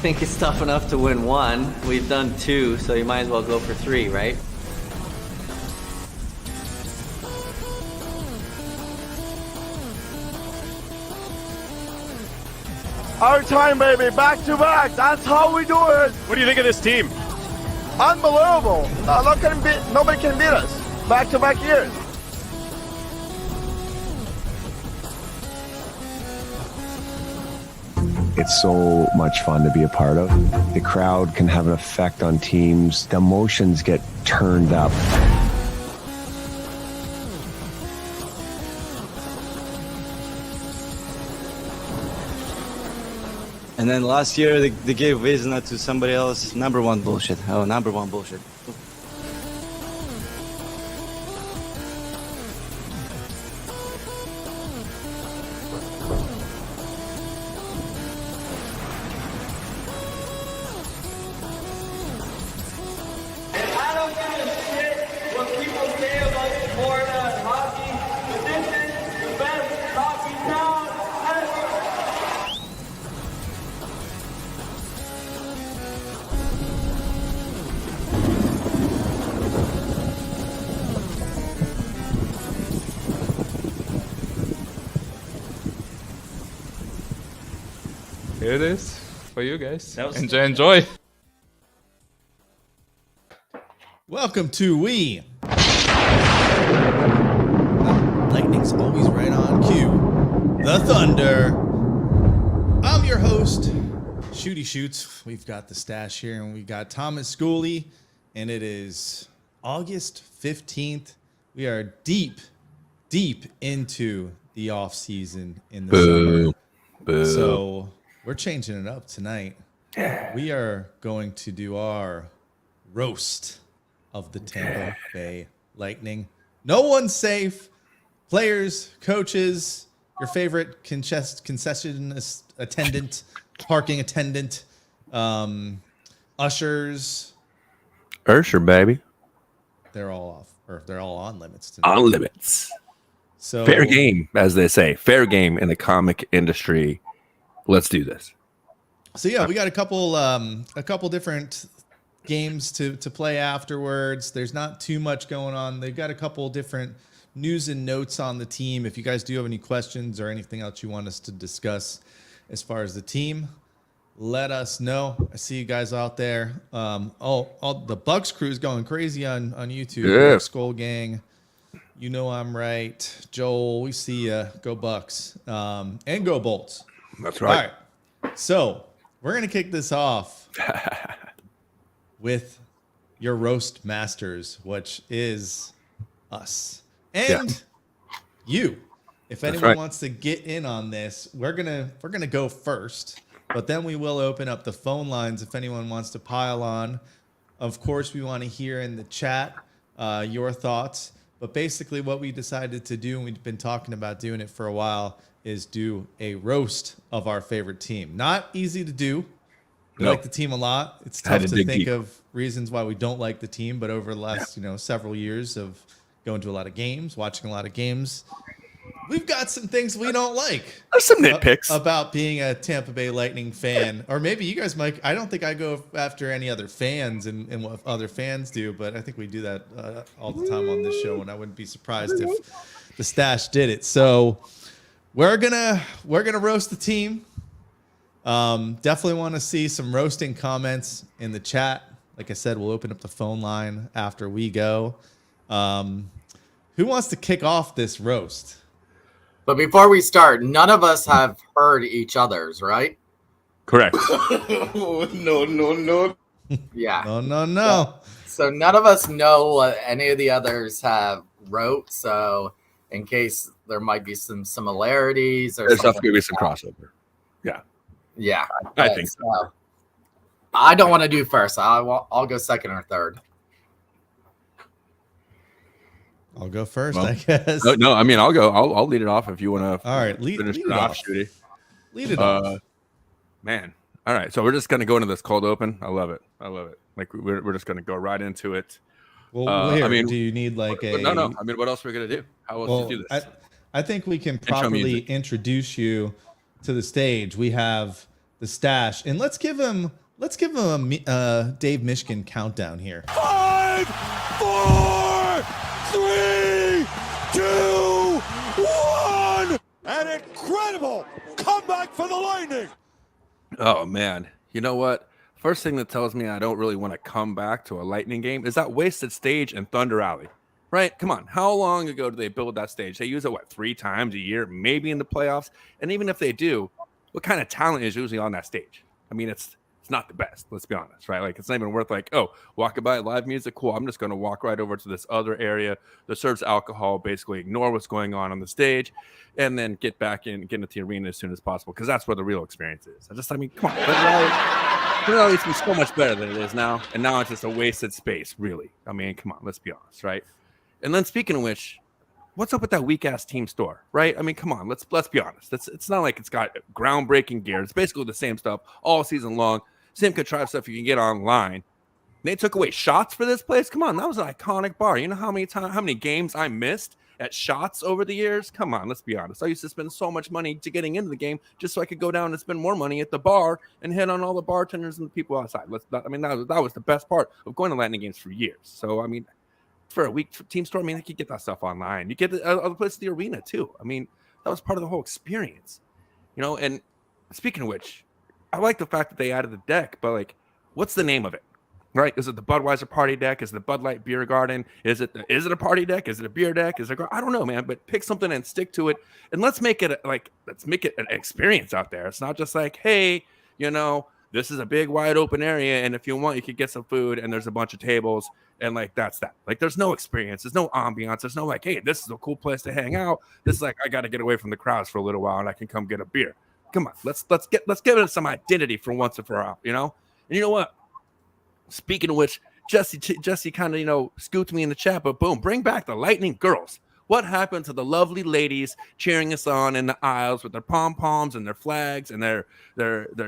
think it's tough enough to win one. We've done two, so you might as well go for three, right? Our time, baby, back to back. That's how we do it. What do you think of this team? Unbelievable. Nobody can beat us. Back to back years. It's so much fun to be a part of. The crowd can have an effect on teams. The emotions get turned up. And then last year, they gave Vezina to somebody else. Number one bullshit. Oh, number one bullshit. I don't give a shit what people say about Florida and hockey, but this is the best hockey town ever. Here it is for you guys. Enjoy. Welcome to We. Lightning's always right on cue. The Thunder. I'm your host, Shooty Shoots. We've got the stash here, and we got Thomas Schooley, and it is August 15th. We are deep into the off season in the summer. So we're changing it up tonight. We are going to do our roast of the Tampa Bay Lightning. No one's safe. Players, coaches, your favorite concession attendant, parking attendant, ushers. Ursher, baby. They're all off, or they're all on limits tonight. On limits. So Fair game, as they say. Fair game in the comic industry. Let's do this. So yeah, we got a couple different games to play afterwards. There's not too much going on. They've got a couple different news and notes on the team. If you guys do have any questions or anything else you want us to discuss as far as the team, let us know. I see you guys out there. All the Bucks crew is going crazy on YouTube. Yeah. Skull Gang. You know I'm right. Joel, we see ya. Go Bucks. And go Bolts. That's right. All right. So we're going to kick this off with your roast masters, which is us and you. If anyone wants to get in on this, we're gonna go first, but then we will open up the phone lines if anyone wants to pile on. Of course, we want to hear in the chat your thoughts. But basically, what we decided to do, and we've been talking about doing it for a while, is do a roast of our favorite team. Not easy to do. We like the team a lot. It's tough to think of reasons why we don't like the team, but over the last several years of going to a lot of games, watching a lot of games, we've got some things we don't like. There's some nitpicks about being a Tampa Bay Lightning fan. Or maybe you guys might. I don't think I go after any other fans and what other fans do, but I think we do that all the time on this show, and I wouldn't be surprised if the stash did it. So we're gonna roast the team. Definitely want to see some roasting comments in the chat. Like I said, we'll open up the phone line after we go. Who wants to kick off this roast? But before we start, none of us have heard each other's, right? Correct. No. Yeah. No. So none of us know what any of the others have wrote. So in case there might be some similarities or There's something definitely be some crossover. Yeah. I think so. I don't want to do first. I'll go second or third. I'll go first, I guess. No, I mean I'll go. I'll lead it off if you want to. All right, lead it off. Judy. Lead it off. Man. All right, so we're just gonna go into this cold open. I love it. Like we're just gonna go right into it. Well, I mean, do you need like a? No. I mean, what else are we gonna do? How else do you do this? I think we can properly introduce you to the stage. We have the stash, and let's give him a Dave Mishkin countdown here. 5, 4, 3, 2, 1. An incredible comeback for the Lightning. Oh man, you know what? First thing that tells me I don't really want to come back to a Lightning game is that wasted stage in Thunder Alley. Right? Come on. How long ago do they build that stage? They use it, 3 times a year, maybe in the playoffs? And even if they do, what kind of talent is usually on that stage? I mean, it's not the best, let's be honest, right? Like, it's not even worth walking by live music, cool. I'm just going to walk right over to this other area that serves alcohol, basically ignore what's going on the stage, and then get back in, get into the arena as soon as possible, because that's where the real experience is. I mean, come on. Thunder Alley used to be so much better than it is now, and now it's just a wasted space, really. I mean, come on, let's be honest, right? And then speaking of which, what's up with that weak ass team store, right? I mean, come on, let's be honest. It's not like it's got groundbreaking gear. It's basically the same stuff all season long, same contrived stuff you can get online. They took away Shots for this place. Come on, that was an iconic bar. You know how many games I missed at Shots over the years? Come on, let's be honest. I used to spend so much money to getting into the game just so I could go down and spend more money at the bar and hit on all the bartenders and the people outside. That was the best part of going to Lightning games for years. So I mean, for a week team store, I mean, they could get that stuff online. You get the other places, the arena too. I mean, that was part of the whole experience, you know. And speaking of which, I like the fact that they added the deck, but what's the name of it? Right? Is it the Budweiser party deck? Is it the Bud Light beer garden? Is it a party deck? Is it a beer deck? I don't know, man. But pick something and stick to it, and let's make it an experience out there. It's not just hey, this is a big wide open area, and if you want, you could get some food, and there's a bunch of tables, and that's that. There's no experience, there's no ambiance, there's no hey, this is a cool place to hang out. This is I got to get away from the crowds for a little while, and I can come get a beer. Come on, let's give it some identity for once and for all, And you know what? Speaking of which, Jesse kind of scooped me in the chat, but boom, bring back the Lightning girls. What happened to the lovely ladies cheering us on in the aisles with their pom-poms and their flags and their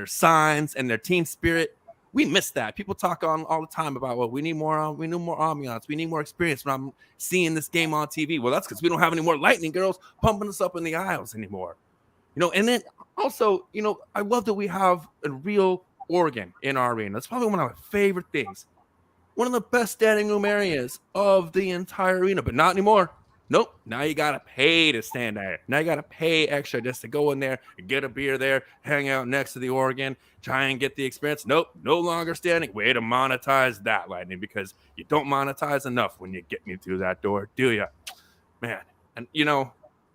signs and their team spirit? We miss that. People talk on all the time about, we need more ambiance, we need more experience when I'm seeing this game on TV. Well, that's because we don't have any more Lightning girls pumping us up in the aisles anymore. And then also, I love that we have a real organ in our arena. That's probably one of my favorite things. One of the best standing room areas of the entire arena, but not anymore. Nope. Now you got to pay to stand there. Now you got to pay extra just to go in there and get a beer there, hang out next to the organ, try and get the experience. Nope. No longer standing. Way to monetize that, Lightning, because you don't monetize enough when you get me through that door, do you? Man. And,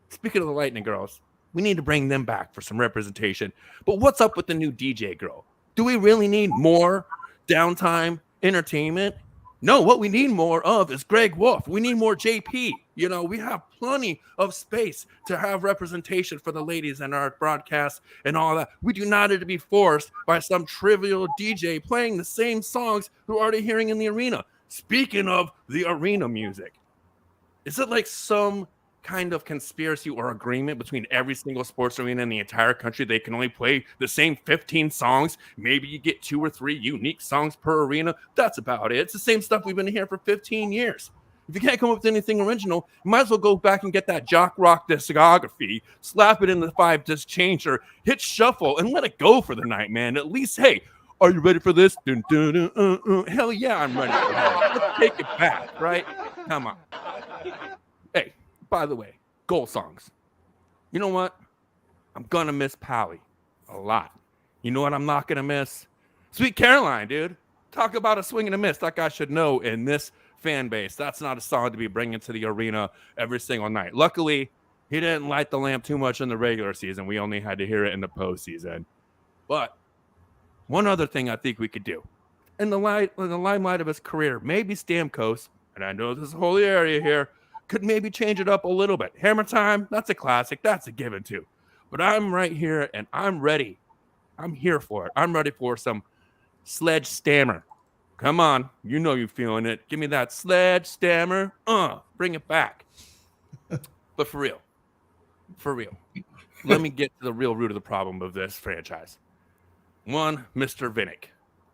speaking of the Lightning girls, we need to bring them back for some representation. But what's up with the new DJ girl? Do we really need more downtime entertainment? No, what we need more of is Greg Wolf. We need more JP. We have plenty of space to have representation for the ladies in our broadcast and all that. We do not need to be forced by some trivial DJ playing the same songs we're already hearing in the arena. Speaking of the arena music, is it some kind of conspiracy or agreement between every single sports arena in the entire country? They can only play the same 15 songs. Maybe you get 2 or 3 unique songs per arena. That's about it. It's the same stuff we've been hearing for 15 years. If you can't come up with anything original, you might as well go back and get that Jock Rock discography, slap it in the 5-disc changer, hit shuffle, and let it go for the night, man. At least, hey, are you ready for this? Dun, dun, dun, Hell yeah, I'm ready for that. Let's take it back, right? Come on. Hey, by the way, goal songs. You know what? I'm going to miss Pally a lot. You know what I'm not going to miss? Sweet Caroline, dude. Talk about a swing and a miss. That guy should know in this fan base. That's not a song to be bringing to the arena every single night. Luckily, he didn't light the lamp too much in the regular season. We only had to hear it in the postseason. But one other thing I think we could do. In the limelight of his career, maybe Stamkos, and I know this whole area here, could maybe change it up a little bit. Hammer Time, that's a classic. That's a given too. But I'm right here and I'm ready. I'm here for it. I'm ready for some Sledge Stammer. Come on. You know you're feeling it. Give me that Sledge Stammer. Bring it back. But for real, let me get to the real root of the problem of this franchise. One, Mr. Vinnick.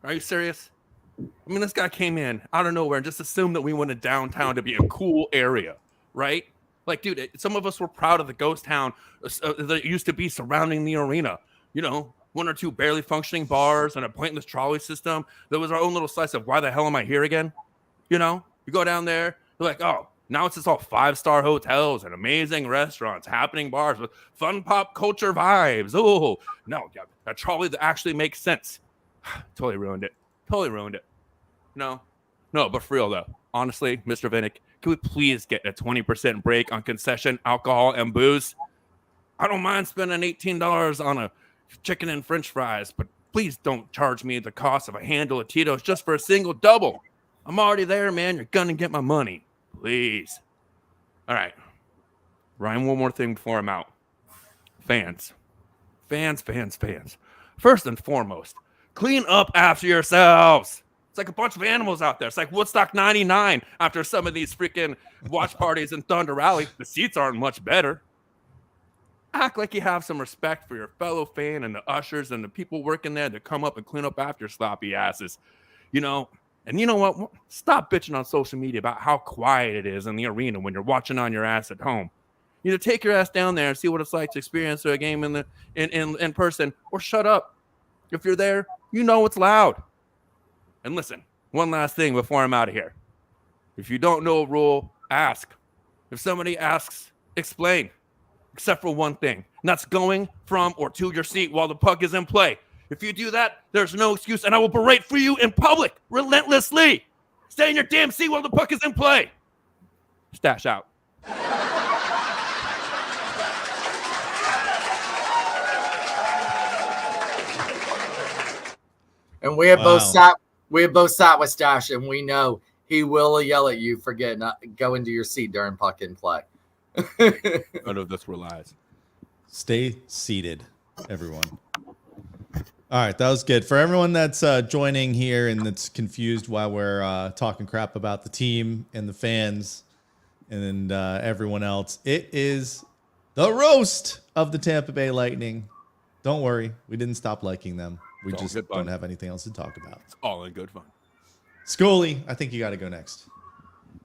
Are you serious? I mean, this guy came in out of nowhere and just assumed that we wanted downtown to be a cool area. Right? Dude, some of us were proud of the ghost town that used to be surrounding the arena. one or two barely functioning bars and a pointless trolley system. There was our own little slice of why the hell am I here again? You know, you go down there, you're like, oh, now it's just all 5-star hotels and amazing restaurants, happening bars with fun pop culture vibes. Oh, no, a trolley that actually makes sense. Totally ruined it. No, but for real though, honestly, Mr. Vinnick, can we please get a 20% break on concession alcohol and booze? I don't mind spending $18 on a chicken and french fries, but please don't charge me the cost of a handle of Tito's just for a single double. I'm already there, man. You're gonna get my money. Please. All right. Ryan, one more thing before I'm out. Fans. First and foremost, clean up after yourselves. It's like a bunch of animals out there. It's like Woodstock 99 after some of these freaking watch parties in Thunder Alley. The seats aren't much better. Act like you have some respect for your fellow fan and the ushers and the people working there that come up and clean up after your sloppy asses. You know, and you know what? Stop bitching on social media about how quiet it is in the arena when you're watching on your ass at home. Either take your ass down there and see what it's like to experience a game in person, or shut up. If you're there, you know it's loud. And listen, one last thing before I'm out of here. If you don't know a rule, ask. If somebody asks, explain. Except for one thing, and that's going from or to your seat while the puck is in play. If you do that, there's no excuse, and I will berate for you in public, relentlessly. Stay in your damn seat while the puck is in play. Stash out. And we have both sat with Stash, and we know he will yell at you for go into your seat during puck in play. None of this were lies. Stay seated, everyone. All right, that was good. For everyone that's joining here and that's confused why we're talking crap about the team and the fans and everyone else, it is the roast of the Tampa Bay Lightning. Don't worry, we didn't stop liking them. We just don't have anything else to talk about. It's all in good fun. Scully, I think you got to go next.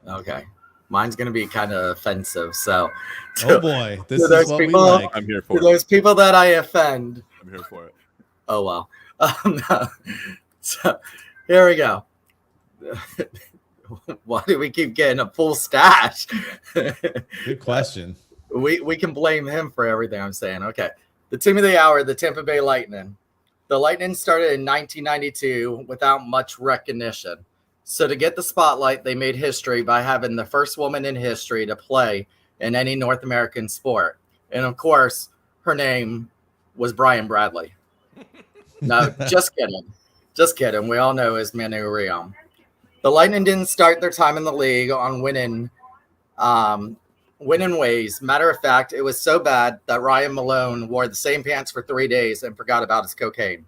Okay. Mine's going to be kind of offensive. So, oh boy, this is what we like. I'm here for it. Those people that I offend. I'm here for it. Oh, well. So, here we go. Why do we keep getting a full stash? Good question. We can blame him for everything I'm saying. Okay. The team of the hour, the Tampa Bay Lightning. The Lightning started in 1992 without much recognition. So to get the spotlight, they made history by having the first woman in history to play in any North American sport. And of course, her name was Brian Bradley. No, just kidding. Just kidding. We all know is Manu Riom. The Lightning didn't start their time in the league on winning ways. Matter of fact, it was so bad that Ryan Malone wore the same pants for 3 days and forgot about his cocaine.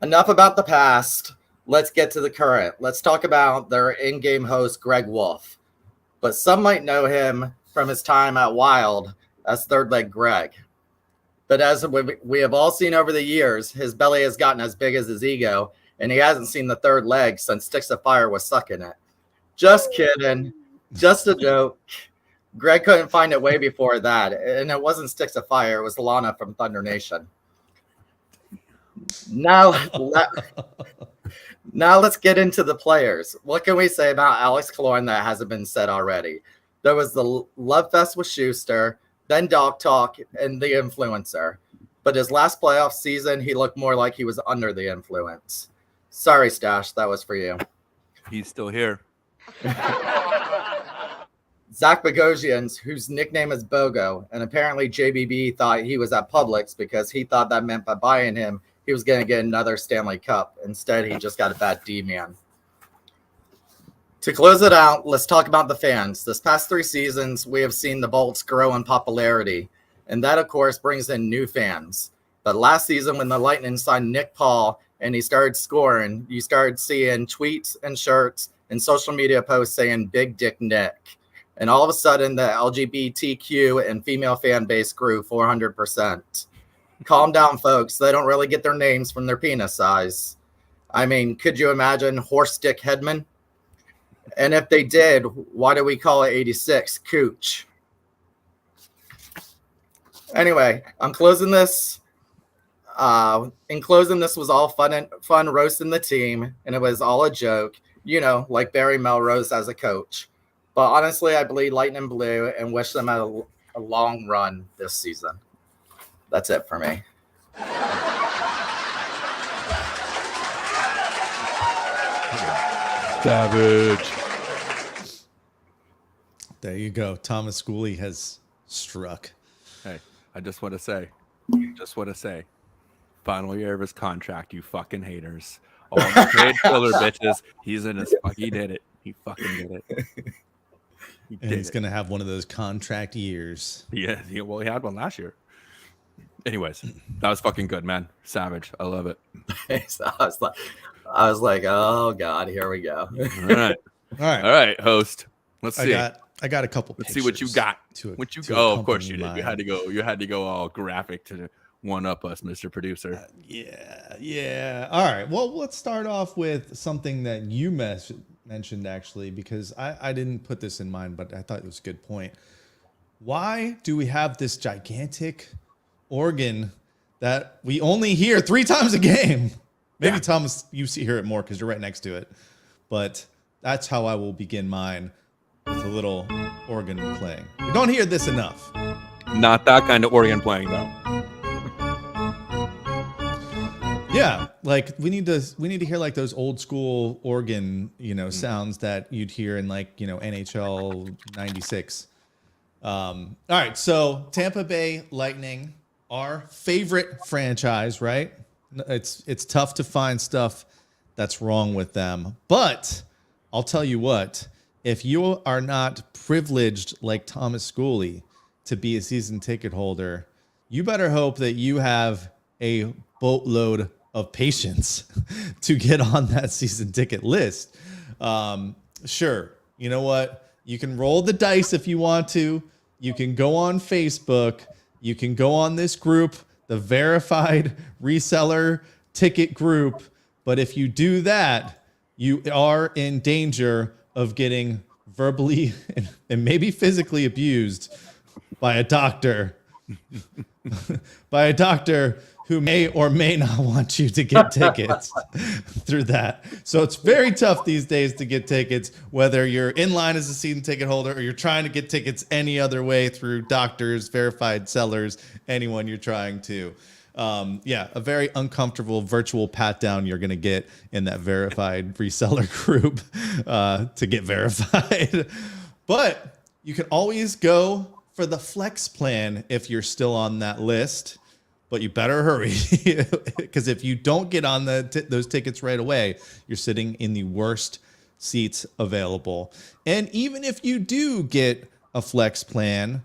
Enough about the past. Let's get to the current. Let's talk about their in-game host, Greg Wolf. But some might know him from his time at Wild as Third Leg Greg. But as we have all seen over the years, his belly has gotten as big as his ego, and he hasn't seen the third leg since Sticks of Fire was sucking it. Just kidding. Just a joke. Greg couldn't find it way before that, and it wasn't Sticks of Fire. It was Lana from Thunder Nation. Now let's get into the players. What can we say about Alex Killorn that hasn't been said already? There was the love fest with Schuster, then Dog Talk, and the influencer. But his last playoff season, he looked more like he was under the influence. Sorry, Stash, that was for you. He's still here. Zach Bogosian, whose nickname is Bogo, and apparently JBB thought he was at Publix because he thought that meant by buying him, he was going to get another Stanley Cup. Instead, he just got a bad D-man. To close it out, let's talk about the fans. This past 3 seasons, we have seen the Bolts grow in popularity, and that, of course, brings in new fans. But last season, when the Lightning signed Nick Paul and he started scoring, you started seeing tweets and shirts and social media posts saying Big Dick Nick. And all of a sudden, the LGBTQ and female fan base grew 400%. Calm down, folks. They don't really get their names from their penis size. I mean, could you imagine Horse Dick Hedman? And if they did, why do we call it 86 Cooch? Anyway, I'm closing this In closing, this was all fun roasting the team, and it was all a joke, like Barry Melrose as a coach. But honestly, I bleed Lightning blue and wish them a long run this season. That's it for me. Savage. There you go. Thomas Schooley has struck. Hey, I just want to say, final year of his contract, you fucking haters. All the trade filler bitches. He did it. He fucking did it. He's going to have one of those contract years. Yeah, well, he had one last year. Anyways, that was fucking good, man. Savage. I love it. So I was like, oh God, here we go. All right, host. Let's see. I got a couple. Let's see what you got. Oh, of course you did. You had to go all graphic to one up us, Mr. Producer. Yeah. All right. Well, let's start off with something that you mentioned actually, because I didn't put this in mind, but I thought it was a good point. Why do we have this gigantic organ that we only hear 3 times a game? Maybe Thomas, you hear it more because you're right next to it, but that's how I will begin mine, with a little organ playing. We don't hear this enough. Not that kind of organ playing though. Yeah, like we need to hear like those old school organ, sounds that you'd hear in like, NHL 96. All right, so Tampa Bay Lightning, our favorite franchise, right? It's tough to find stuff that's wrong with them, but I'll tell you what, if you are not privileged like Thomas Schooley to be a season ticket holder, you better hope that you have a boatload of patience to get on that season ticket list. Sure, you know what? You can roll the dice if you want to. You can go on Facebook. You can go on this group, the verified reseller ticket group. But if you do that, you are in danger of getting verbally and maybe physically abused by a doctor, who may or may not want you to get tickets through that. So it's very tough these days to get tickets, whether you're in line as a season ticket holder or you're trying to get tickets any other way through doctors, verified sellers, anyone you're trying to. A very uncomfortable virtual pat down you're going to get in that verified reseller group to get verified. But you can always go for the flex plan if you're still on that list. But you better hurry, because if you don't get on those tickets right away, you're sitting in the worst seats available. And even if you do get a flex plan,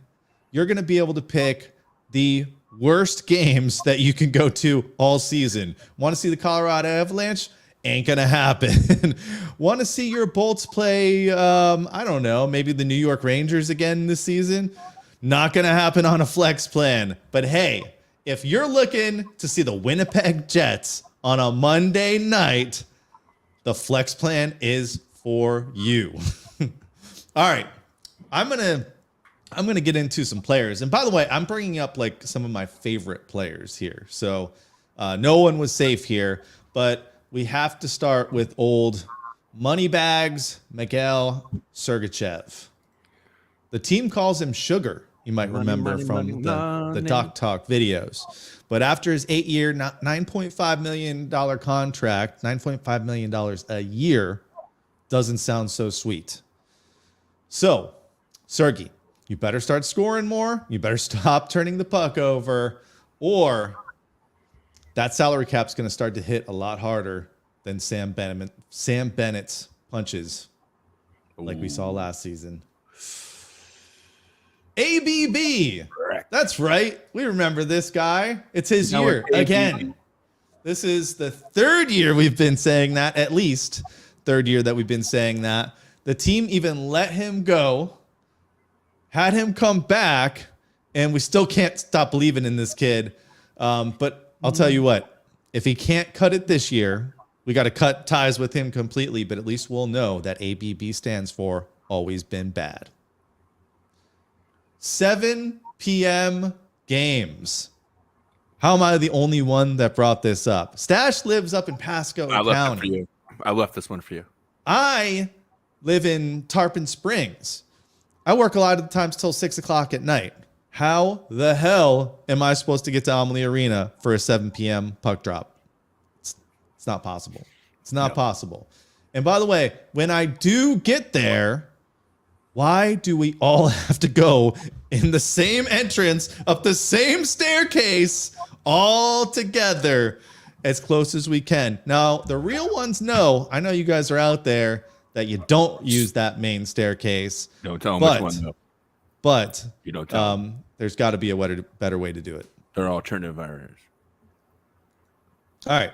you're going to be able to pick the worst games that you can go to all season. Want to see the Colorado Avalanche? Ain't going to happen. Want to see your Bolts play, I don't know, maybe the New York Rangers again this season? Not going to happen on a flex plan. But hey, if you're looking to see the Winnipeg Jets on a Monday night, the flex plan is for you. All right, I'm gonna get into some players. And by the way, I'm bringing up like some of my favorite players here. So no one was safe here, but we have to start with old Moneybags Miguel Sergachev. The team calls him Sugar. You might remember from the Doc Talk videos. But after his 8-year, $9.5 million contract, $9.5 million a year, doesn't sound so sweet. So, Sergey, you better start scoring more. You better stop turning the puck over, or that salary cap's going to start to hit a lot harder than Sam Bennett's punches, like we saw last season. ABB. Correct. That's right. We remember this guy. It's his year again. This is the 3rd year we've been saying that, at least 3rd year that we've been saying that. The team even let him go, had him come back, and we still can't stop believing in this kid. But I'll tell you what, if he can't cut it this year, we got to cut ties with him completely, but at least we'll know that ABB stands for always been bad. 7 p.m. games. How am I the only one that brought this up? Stash lives up in Pasco I left it County. for you. I left this one for you. I live in Tarpon Springs. I work a lot of the times till 6 o'clock at night. How the hell am I supposed to get to Amalie Arena for a 7 p.m. puck drop? It's not possible. It's not possible. And by the way, when I do get there, why do we all have to go in the same entrance up the same staircase all together as close as we can? Now, the real ones know, I know you guys are out there, that you don't use that main staircase. Don't tell them which one, though. But you don't tell there's got to be a better way to do it. There are alternative areas. All right.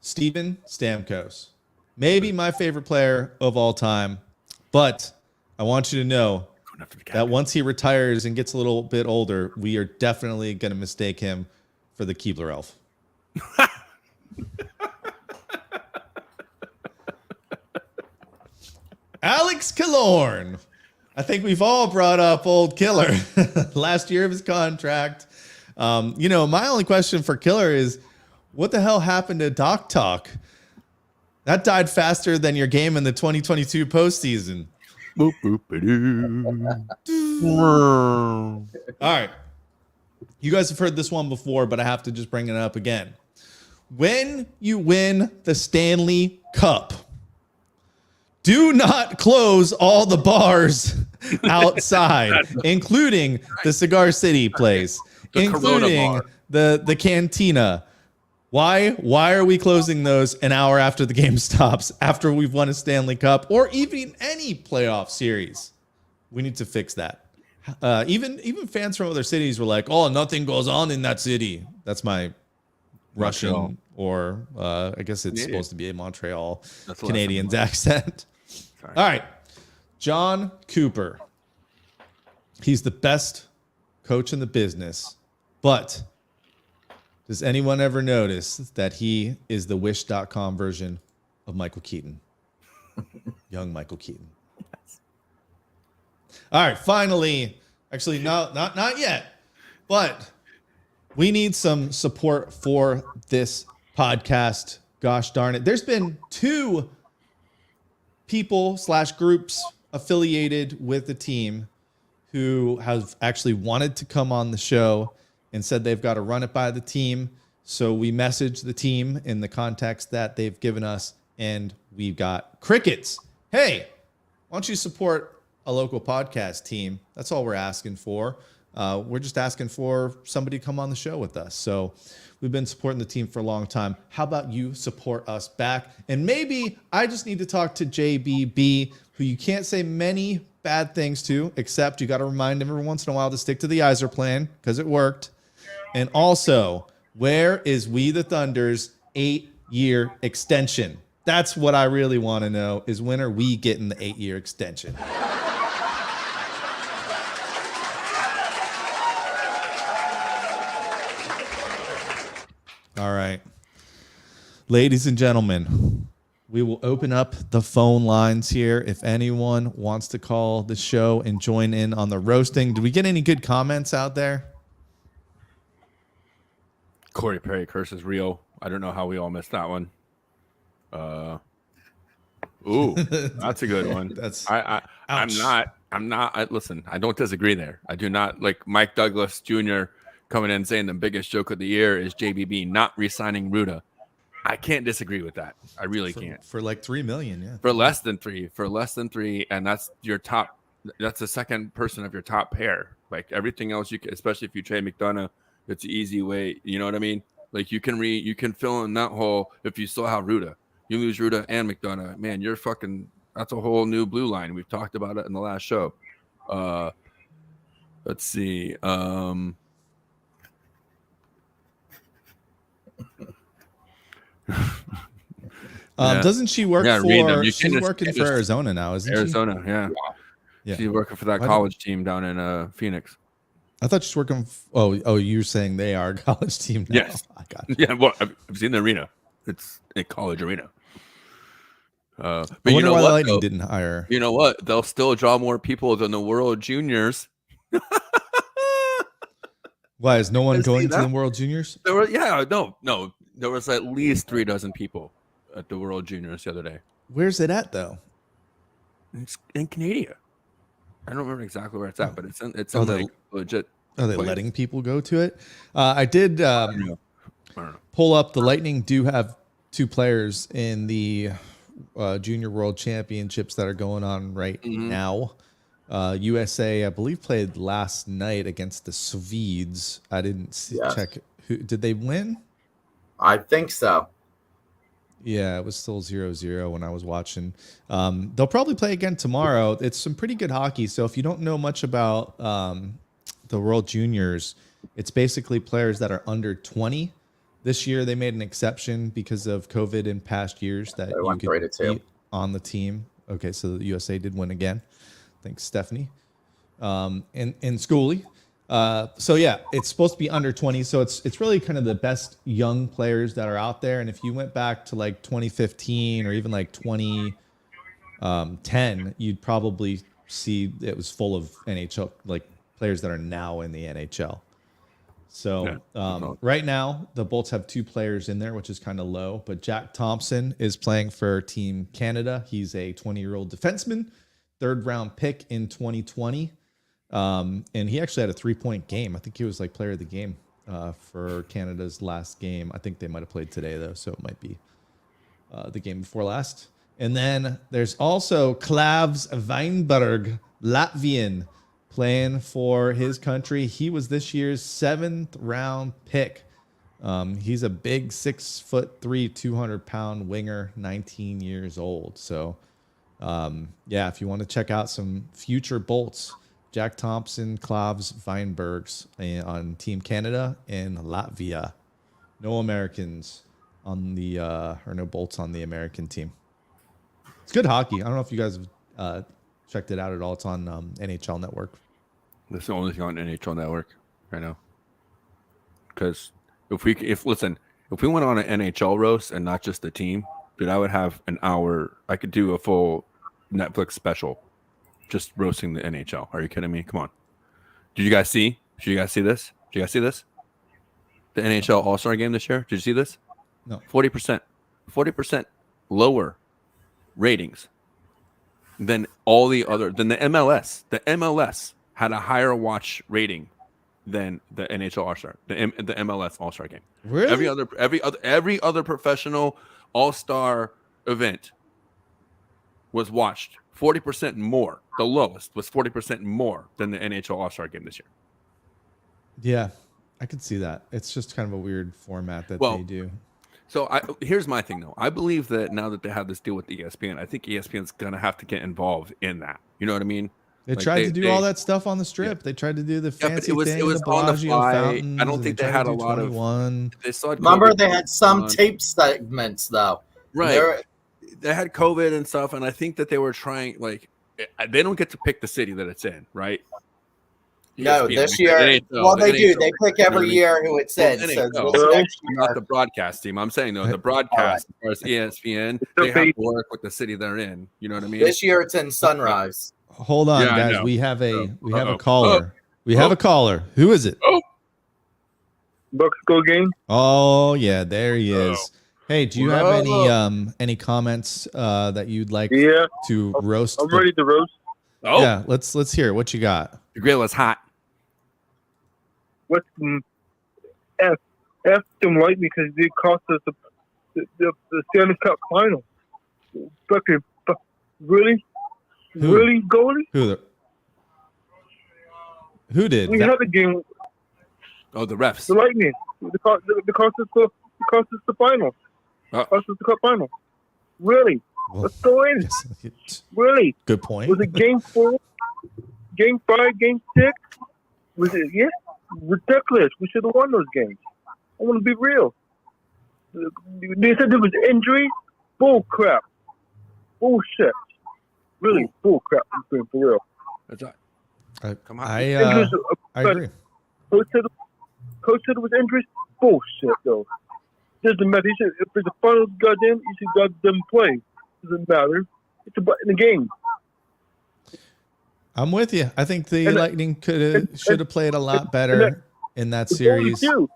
Steven Stamkos. Maybe my favorite player of all time. But I want you to know that once he retires and gets a little bit older, we are definitely going to mistake him for the Keebler elf. Alex Killorn. I think we've all brought up old Killer. Last year of his contract. My only question for Killer is, what the hell happened to Doc Talk? That died faster than your game in the 2022 postseason. Boop, boop, All right. You guys have heard this one before, but I have to just bring it up again. When you win the Stanley Cup, do not close all the bars outside, including the Cigar City place, including the Cantina. Why are we closing those an hour after the game stops, after we've won a Stanley Cup, or even any playoff series? We need to fix that. Even fans from other cities were like, "Oh, nothing goes on in that city." That's my Russian, or I guess it's supposed to be a Montreal Canadian's accent. All right, John Cooper. He's the best coach in the business, but does anyone ever notice that he is the Wish.com version of Michael Keaton? Young Michael Keaton. All right, finally, actually, no, not yet, but we need some support for this podcast. Gosh darn it. There's been 2 people/groups affiliated with the team who have actually wanted to come on the show and said they've got to run it by the team. So we messaged the team in the context that they've given us, and we've got crickets. Hey, why don't you support a local podcast team? That's all we're asking for. We're just asking for somebody to come on the show with us. So we've been supporting the team for a long time. How about you support us back? And maybe I just need to talk to JBB, who you can't say many bad things to, except you got to remind him every once in a while to stick to the Yzer plan because it worked. And also, where is We the Thunder's 8-year extension? That's what I really want to know, is when are we getting the 8-year extension? All right. Ladies and gentlemen, we will open up the phone lines here. If anyone wants to call the show and join in on the roasting. Did we get any good comments out there? Corey Perry curses Rio. I don't know how we all missed that one. Ooh, that's a good one. I'm not. Listen, I don't disagree there. I do not like Mike Douglas Jr. coming in saying the biggest joke of the year is JBB not re-signing Ruda. I can't disagree with that. I really can't. For like $3 million, yeah. For less than three, and that's your top. That's the second person of your top pair. Like everything else, you can, especially if you trade McDonough, it's an easy way. You know what I mean? Like you can fill in that hole if you still have Ruda. You lose Ruda and McDonough, man, you're fucking. That's a whole new blue line. We've talked about it in the last show. Let's see. Doesn't she work for? She's working for Arizona now, isn't she? Arizona, yeah. She's working for that college team down in Phoenix. I thought she's working. You're saying they are a college team now. Yes, I got you. Yeah. Well, I've seen the arena. It's a college arena. But I wonder why the Lightning though? didn't hire. You know what? They'll still draw more people than the World Juniors. Why is no one Let's see going to that. the World Juniors? There were no. There was at least 36 people at the World Juniors the other day. Where's it at though? It's in Canada. I don't remember exactly where it's at, but it's in they- legit. Are they place. letting people go to it? I did I don't know. pull up. The Lightning do have 2 players in the Junior World Championships that are going on right now. USA, I believe, played last night against the Swedes. I didn't check. Who did they win? I think so. Yeah, it was still 0-0 when I was watching. They'll probably play again tomorrow. It's some pretty good hockey. So if you don't know much about the World Juniors, it's basically players that are under 20. This year they made an exception because of COVID in past years that you could be on the team. Okay, so the USA did win again. Thanks, Stephanie. And Scully. So yeah, it's supposed to be under 20. So it's really kind of the best young players that are out there. And if you went back to like 2015 or even like 2010, you'd probably see it was full of NHL, like players that are now in the NHL. So right now the Bolts have 2 players in there, which is kind of low, but Jack Thompson is playing for Team Canada. He's a 20-year-old defenseman, 3rd round pick in 2020. And he actually had a 3-point game. I think he was like player of the game for Canada's last game. I think they might have played today though, so it might be the game before last. And then there's also Klavs Weinberg, Latvian, playing for his country. He was this year's 7th round pick. He's a big 6'3", 200-pound winger, 19 years old. So yeah, if you want to check out some future Bolts, Jack Thompson, Klavs, Weinbergs on Team Canada and Latvia. No Americans on the or no Bolts on the American team. It's good hockey. I don't know if you guys have checked it out at all. It's on NHL Network. That's the only thing on NHL Network right now. Because if we went on an NHL roast and not just the team, dude, I would have an hour. I could do a full Netflix special just roasting the NHL. Are you kidding me? Come on. Did you guys see this? Did you guys see this? The NHL All-Star game this year? Did you see this? No. 40% lower ratings than than the MLS. The MLS had a higher watch rating than the NHL All-Star, the MLS All-Star game. Really? Every other professional All-Star event was watched 40% more. The lowest was 40% more than the NHL All-Star game this year. Yeah, I could see that. It's just kind of a weird format that they do. So here's my thing, though. I believe that now that they have this deal with ESPN, I think ESPN's going to have to get involved in that. You know what I mean? They tried to do all that stuff on the Strip. Yeah. They tried to do the fancy thing, it was the on the Bellagio fly. fountains. I don't think they had a lot of. Remember, they had some tape segments, though. Right. They had COVID and stuff, and I think that they were trying, like, they don't get to pick the city that it's in, right? No, this year. Well, they do. They pick every year who it's in. So next year, not the broadcast team. I'm saying, though, the broadcast, as far as ESPN, they have to work with the city they're in. You know what I mean? This year it's in Sunrise. Hold on, guys. We have a caller. We have a caller. Who is it? Bucks go game. Oh yeah, there he is. Hey, do you have any comments that you'd like to roast? I'm ready to roast. Oh yeah, let's hear it. What you got? The grill is hot. What's F them Lightning because they cost us the Stanley Cup final. Fucking really, really goalie. Who did? We had a game. Oh, the refs. The Lightning. The cost us the final. Cost us the cup final. Really? Well, let's go in. Really? Good point. Was it game 4? Game 5? Game 6? Was it? Yeah. Ridiculous. We should have won those games. I want to be real. They said there was injury. Bull crap. Bullshit. Really, bull crap. I'm being for real. That's right. Come on. I agree. Coach said it was injuries. Bullshit, though. Doesn't matter. If it's a final goddamn, you should goddamn play. Doesn't matter. It's about in the game. I'm with you. I think the Lightning should have played a lot better in that The series. goalie,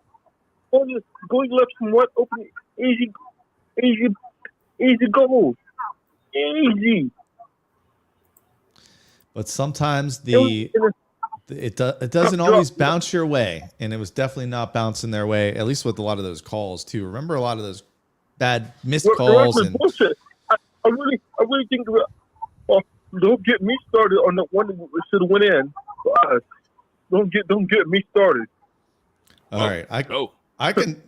too. Goalie left some what open, easy goals. Easy. But sometimes it doesn't always bounce your way, and it was definitely not bouncing their way. At least with a lot of those calls too. Remember a lot of those bad missed calls and bullshit. I really think don't get me started on the one that should have went in. Don't get me started. all right. I can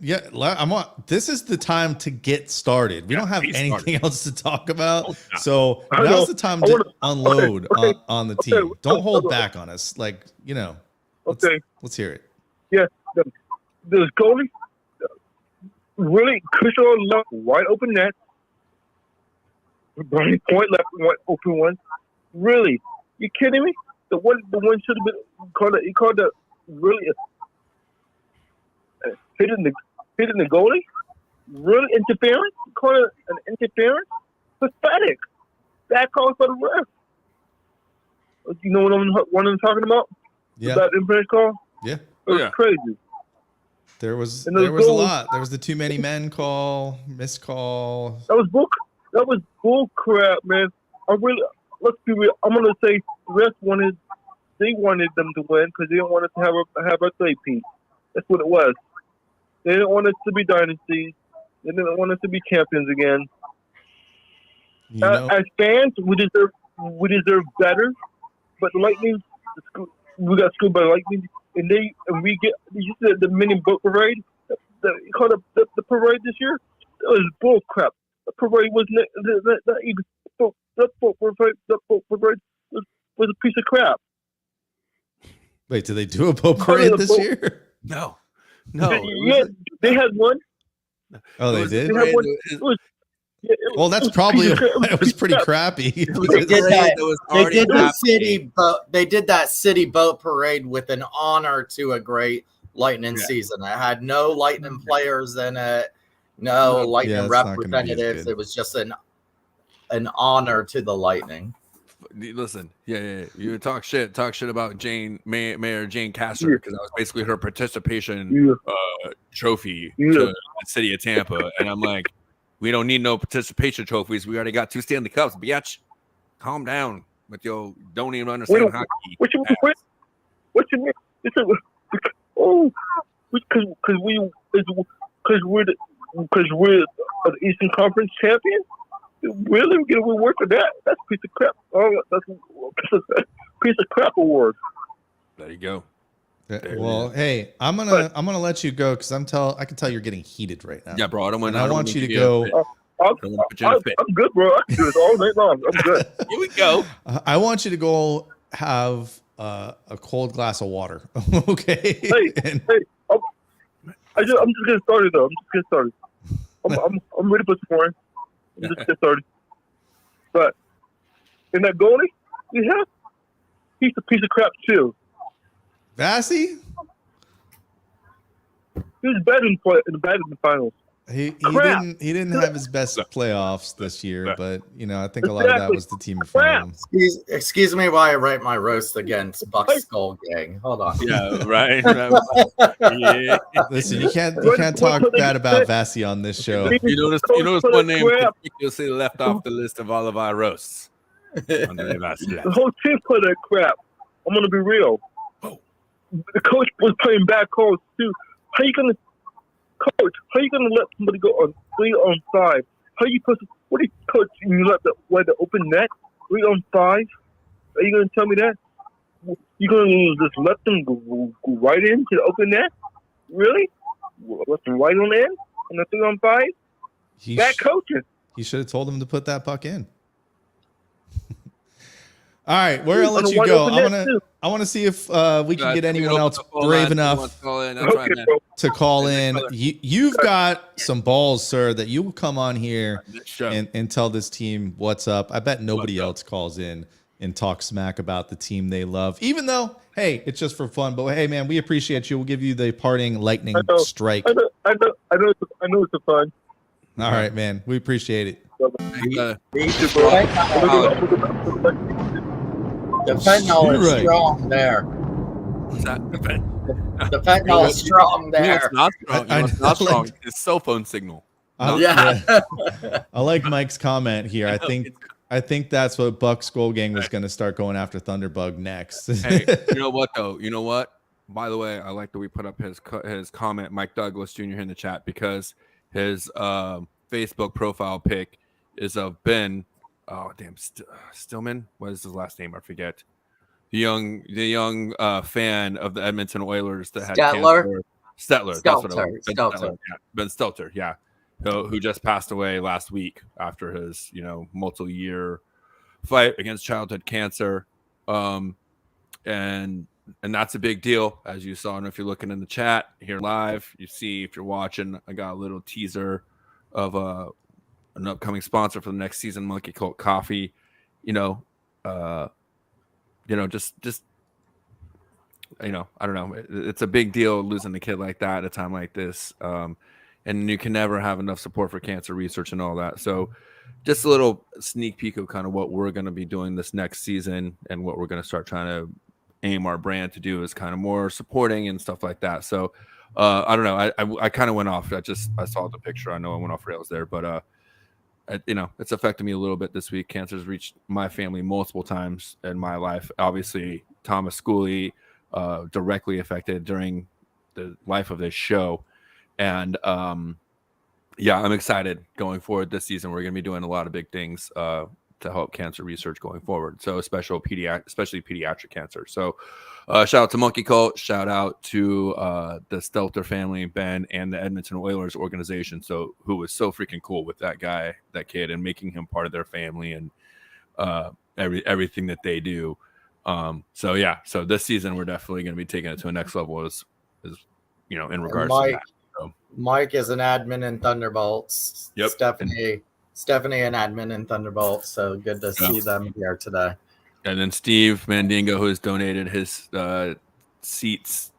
this is the time to get started. We don't have anything else to talk about. So now's the time to unload on the team. Don't hold back on us. Like, let's hear it. Yeah, the goalie really Kershaw left wide open net. Brian Point left wide open one. Really? You kidding me? The one should have been called. He called that really hitting the goalie. Really interference? He called it an interference? Pathetic. That call for the ref. You know what I'm talking about? Yeah. That interference call. Yeah. It was crazy. There was a lot. There was the too many men call, missed call. That was bull crap, man. Let's be real. I'm gonna say the rest wanted them to win because they didn't want us to have a three-peat. That's what it was. They didn't want us to be dynasties. They didn't want us to be champions again. As fans, we deserve better. But the Lightning, we got screwed by the Lightning, and we get the mini boat parade. You called the parade this year. It was bull crap. The parade was not even. That boat parade was a piece of crap. Wait, did they do a boat parade this year? No. Yeah, they had one. Oh, they did? They had one. Well, that's probably it was pretty crappy. They did that city boat parade with an honor to a great Lightning season. It had no Lightning players in it, no Lightning representatives. It was just an honor to the Lightning. Listen, you talk shit about Mayor Jane Castor because that was basically her participation trophy to the city of Tampa, and I'm like, we don't need no participation trophies. We already got 2 Stanley Cups, bitch. Calm down with your don't even understand hockey. What you mean? Because we're the Eastern Conference champion. Really, we get a reward for that? That's a piece of crap. Oh, that's a piece of crap award. There you go. Well, hey, I'm gonna let you go because I can tell you're getting heated right now. Yeah, bro. I want you to go. I'm good, bro. I can do this all night long. I'm good. Here we go. I want you to go have a cold glass of water. Okay. Hey, I'm just getting started though. I'm ready for scoring. Just get started. But in that goalie, he's a piece of crap too. Vassy? He was bad in the finals. He didn't have his best playoffs this year, but I think a lot of that was the team in front of him. Excuse me while I write my roast against Buck Skull Gang. Hold on. Yeah, right. Yeah. Listen, you can't talk bad about Vassy on this show. You notice one name you'll see left off the list of all of our roasts. The whole team played that crap. I'm gonna be real. The coach was playing bad calls too. How you gonna let somebody go on 3-on-5? How you supposed to? What do you coach? You let the open net 3-on-5? Are you gonna tell me that? You gonna just let them go right into the open net? Really? Let them right on in on the 3-on-5? Bad coaching. He should have told them to put that puck in. All right, we're gonna let you go. I want to see if we can get anyone else brave enough to call in. You've got some balls, sir, that you will come on here and tell this team what's up. I bet nobody else calls in and talks smack about the team they love, even though, hey, it's just for fun. But hey, man, we appreciate you. We'll give you the parting lightning strike. I know it's a fun. All right, man, we appreciate it. The fentanyl is strong there. What's that? The fentanyl is strong there. It's not strong. It's not strong. It's cell phone signal. Yeah. I like Mike's comment here. I think that's what Buck Skullgang was going to start going after Thunderbug next. Hey, you know what though? You know what? By the way, I like that we put up his comment, Mike Douglas Jr. here in the chat, because his Facebook profile pic is of Ben. Oh damn, Stillman. What is his last name? I forget. The young fan of the Edmonton Oilers that had cancer. Stelter. That's what it was. Stelter. Yeah. Ben Stelter. Yeah. Who just passed away last week after his multi-year fight against childhood cancer, and that's a big deal, as you saw. And if you're looking in the chat here live, you see, if you're watching, I got a little teaser of an upcoming sponsor for the next season, Monkey Cult Coffee. Just I don't know. It's a big deal losing a kid like that at a time like this. And you can never have enough support for cancer research and all that. So just a little sneak peek of kind of what we're going to be doing this next season, and what we're going to start trying to aim our brand to do is kind of more supporting and stuff like that. So I don't know. I kind of went off. I saw the picture. I know I went off rails there, but it's affected me a little bit this week. Cancer's reached my family multiple times in my life. Obviously, Thomas Schooley directly affected during the life of this show. And I'm excited going forward this season. We're going to be doing a lot of big things to help cancer research going forward. So especially pediatric cancer. So shout out to Monkey Cult. Shout out to the Stelter family, Ben, and the Edmonton Oilers organization. So who was so freaking cool with that kid, and making him part of their family, and everything that they do. So this season we're definitely going to be taking it to a next level as in regards to that. Mike is an admin in Thunderbolts. Yep. Stephanie an admin in Thunderbolts. So good to see them here today. And then Steve Mandingo, who has donated his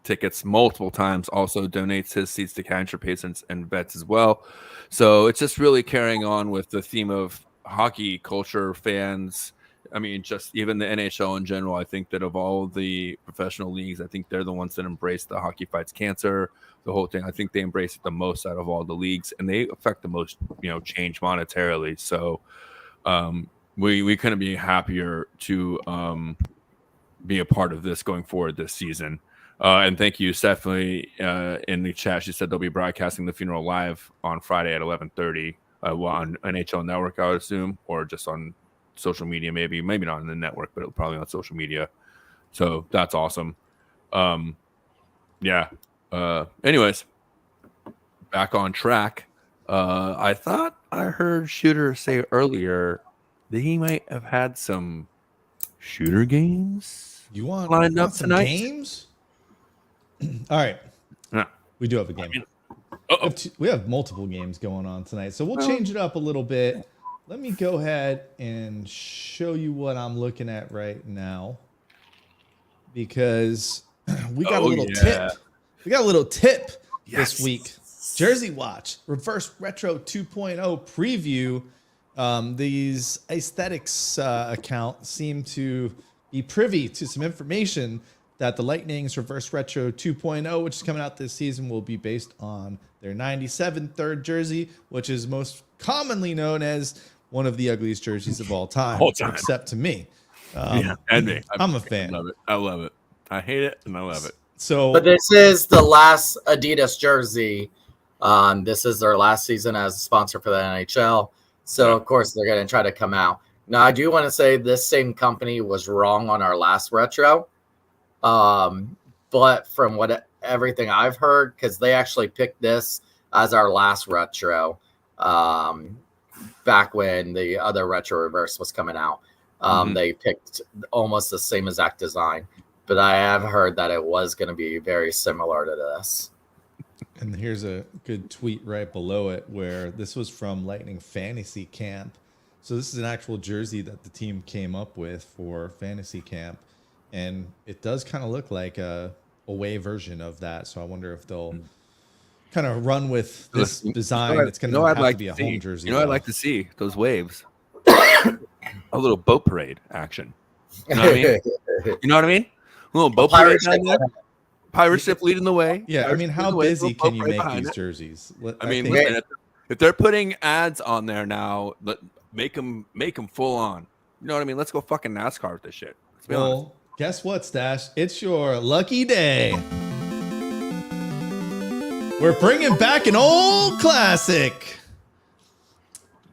tickets multiple times, also donates his seats to cancer patients and vets as well. So it's just really carrying on with the theme of hockey culture, fans. I mean, just even the NHL in general. I think that of all the professional leagues, I think they're the ones that embrace the hockey fights cancer, the whole thing. I think they embrace it the most out of all the leagues, and they affect the most, change monetarily. So we couldn't be happier to be a part of this going forward this season. And thank you, Stephanie, in the chat. She said they'll be broadcasting the funeral live on Friday at 11:30 on NHL Network, I would assume, or just on social media, maybe not on the network, but probably on social media. So that's awesome. Anyways, back on track. I thought I heard Shooter say earlier that he might have had some shooter games lined up some tonight. Games? All right. Yeah. We do have a game. We have multiple games going on tonight, so we'll change it up a little bit. Let me go ahead and show you what I'm looking at right now, because we got a little tip. We got a little tip this week. Jersey Watch, Reverse Retro 2.0 preview. These aesthetics account seem to be privy to some information that the Lightning's Reverse Retro 2.0, which is coming out this season, will be based on their 97 third jersey, which is most commonly known as one of the ugliest jerseys of all time. Except to me. And me. I'm a fan. I love it. I hate it, and I love it. But this is the last Adidas jersey. This is their last season as a sponsor for the NHL. So, of course, they're going to try to come out. Now, I do want to say this same company was wrong on our last retro. But from everything I've heard, because they actually picked this as our last retro back when the other retro reverse was coming out. They picked almost the same exact design. But I have heard that it was going to be very similar to this. And here's a good tweet right below it where this was from Lightning Fantasy Camp. So this is an actual jersey that the team came up with for Fantasy Camp. And it does kind of look like a away version of that. So I wonder if they'll kind of run with this design. It's going to have to be a home jersey. I'd like to see those waves. A little boat parade action. You know what I mean? A little boat parade down there. pirate ship leading the way. Yeah, I Pirate mean, ship how leading the way, busy little can boat you right make behind these it. jerseys? I mean, think- listen, if they're putting ads on there now, make them full on. You know what I mean? Let's go fucking NASCAR with this shit. Let's be honest. well, guess what, Stash? It's your lucky day. We're bringing back an old classic.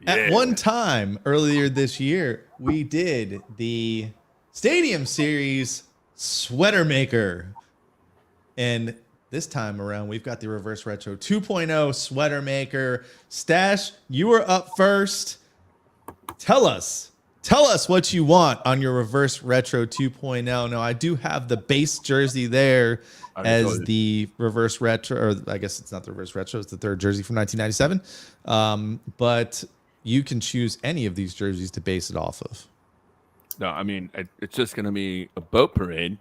At one time earlier this year, we did the Stadium Series Sweater Maker. And this time around, we've got the Reverse Retro 2.0 Sweater Maker. Stash, you are up first. Tell us what you want on your Reverse Retro 2.0. Now, I do have the base jersey there as the Reverse Retro, or I guess it's not the Reverse Retro, it's the third jersey from 1997. But you can choose any of these jerseys to base it off of. No, I mean, it's just going to be a boat parade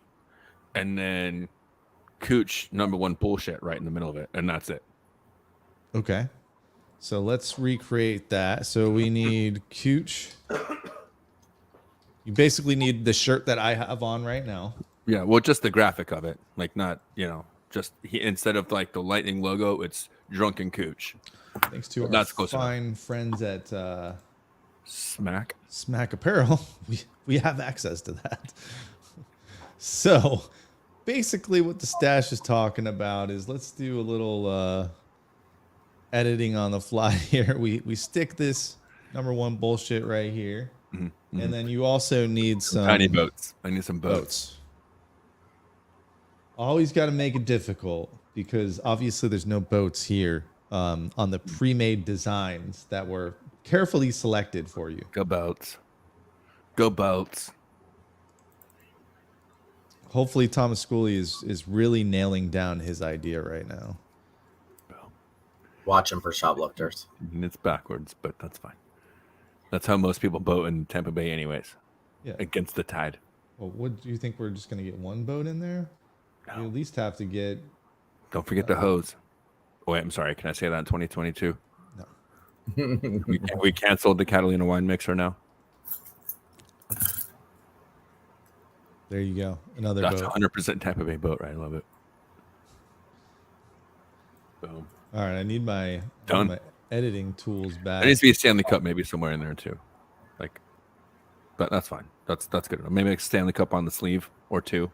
and then Cooch #1 bullshit right in the middle of it. And that's it. Okay. So let's recreate that. So we need Cooch. You basically need the shirt that I have on right now. Yeah, well, just the graphic of it. Like, not, just instead of like the Lightning logo, it's Drunken Cooch. Thanks to That's our close fine enough. friends at Smack Apparel. We have access to that. So basically what the Stash is talking about is let's do a little editing on the fly here. We stick this #1 bullshit right here. Mm-hmm. And then you also need some tiny boats. I need some boats. Always got to make it difficult because obviously there's no boats here on the pre-made designs that were carefully selected for you. Go boats. Go boats. Hopefully Thomas Schooley is really nailing down his idea right now. Watch him for shoplifters. It's backwards, but that's fine. That's how most people boat in Tampa Bay anyways. Yeah. Against the tide. Well, what do you think? We're just going to get one boat in there? No. You at least have to get... Don't forget the hose. Oh, wait, I'm sorry. Can I say that in 2022? No. we canceled the Catalina wine mixer now. There you go. Another That's boat. 100% Tampa Bay boat, right? I love it. Boom. All right, I need my editing tools back. There needs to be a Stanley Cup maybe somewhere in there too. But that's fine. That's good enough. Maybe a Stanley Cup on the sleeve or 2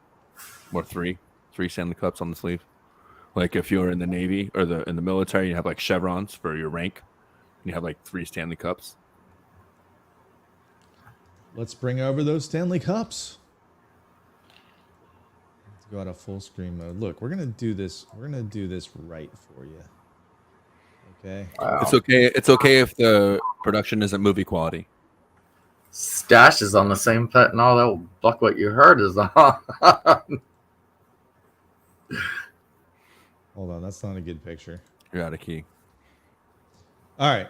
or 3. 3 Stanley Cups on the sleeve. Like if you were in the Navy or in the military, you have like chevrons for your rank. And you have like 3 Stanley Cups. Let's bring over those Stanley Cups. Let's go out of full screen mode. Look, we're gonna do this. We're gonna do this right for you. Okay. Wow. It's okay. It's okay if the production isn't movie quality. Stash is on the same pet and all that. Fuck what you heard is on. Hold on, that's not a good picture. You're out of key. All right.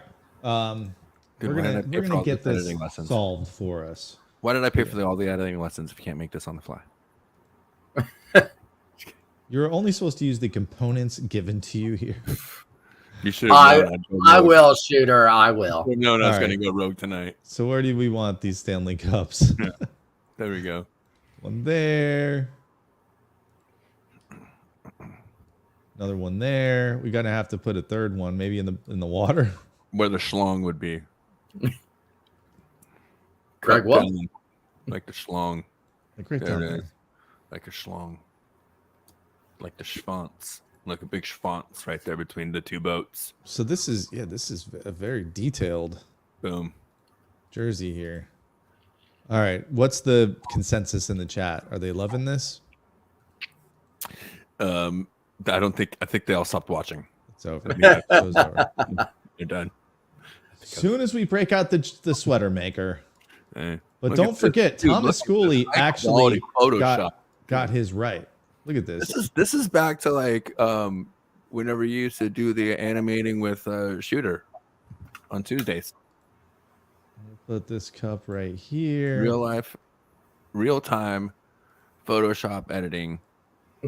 We're gonna get this solved for us. Why did I pay for all the editing lessons if you can't make this on the fly? You're only supposed to use the components given to you here. You should. I will, shooter. I will. No, I was going to go rogue tonight. So where do we want these Stanley Cups? Yeah. There we go. One there. Another one there. We're gonna have to put a third one, maybe in the water. Where the schlong would be. Greg, what? Like the schlong. Like right down there. Like a schlong. Like the schwanz. Like a big schwanz right there between the 2 boats. So this is a very detailed boom jersey here. All right, what's the consensus in the chat? Are they loving this? I think they all stopped watching. It's over. Yeah, it's over. They're done. Soon as we break out the sweater maker. But Look don't forget, Thomas Schooley actually got his right. Look at this. This is back to like whenever you used to do the animating with Shooter on Tuesdays. Put this cup right here. Real life, real time Photoshop editing.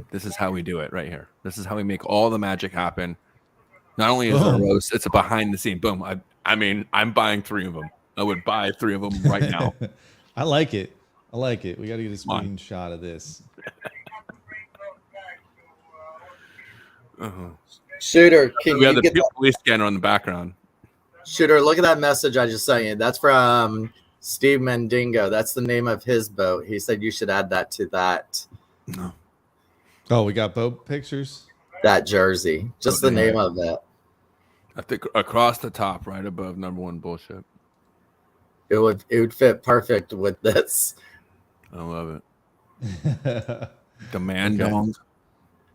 This is how we do it right here. This is how we make all the magic happen. Not only is it a roast, it's a behind the scene. Boom. I mean, I'm buying 3 of them. I would buy 3 of them right now. I like it. We got to get a screenshot of this. Shooter, can We have you the get that? police scanner on the background. Shooter, look at that message I just sent you. That's from Steve Mendingo. That's the name of his boat. He said you should add that to that Oh, we got boat pictures. that jersey. Just the name of it. I think across the top, right above number one bullshit. It would fit perfect with this. I love it. The man Okay. dong.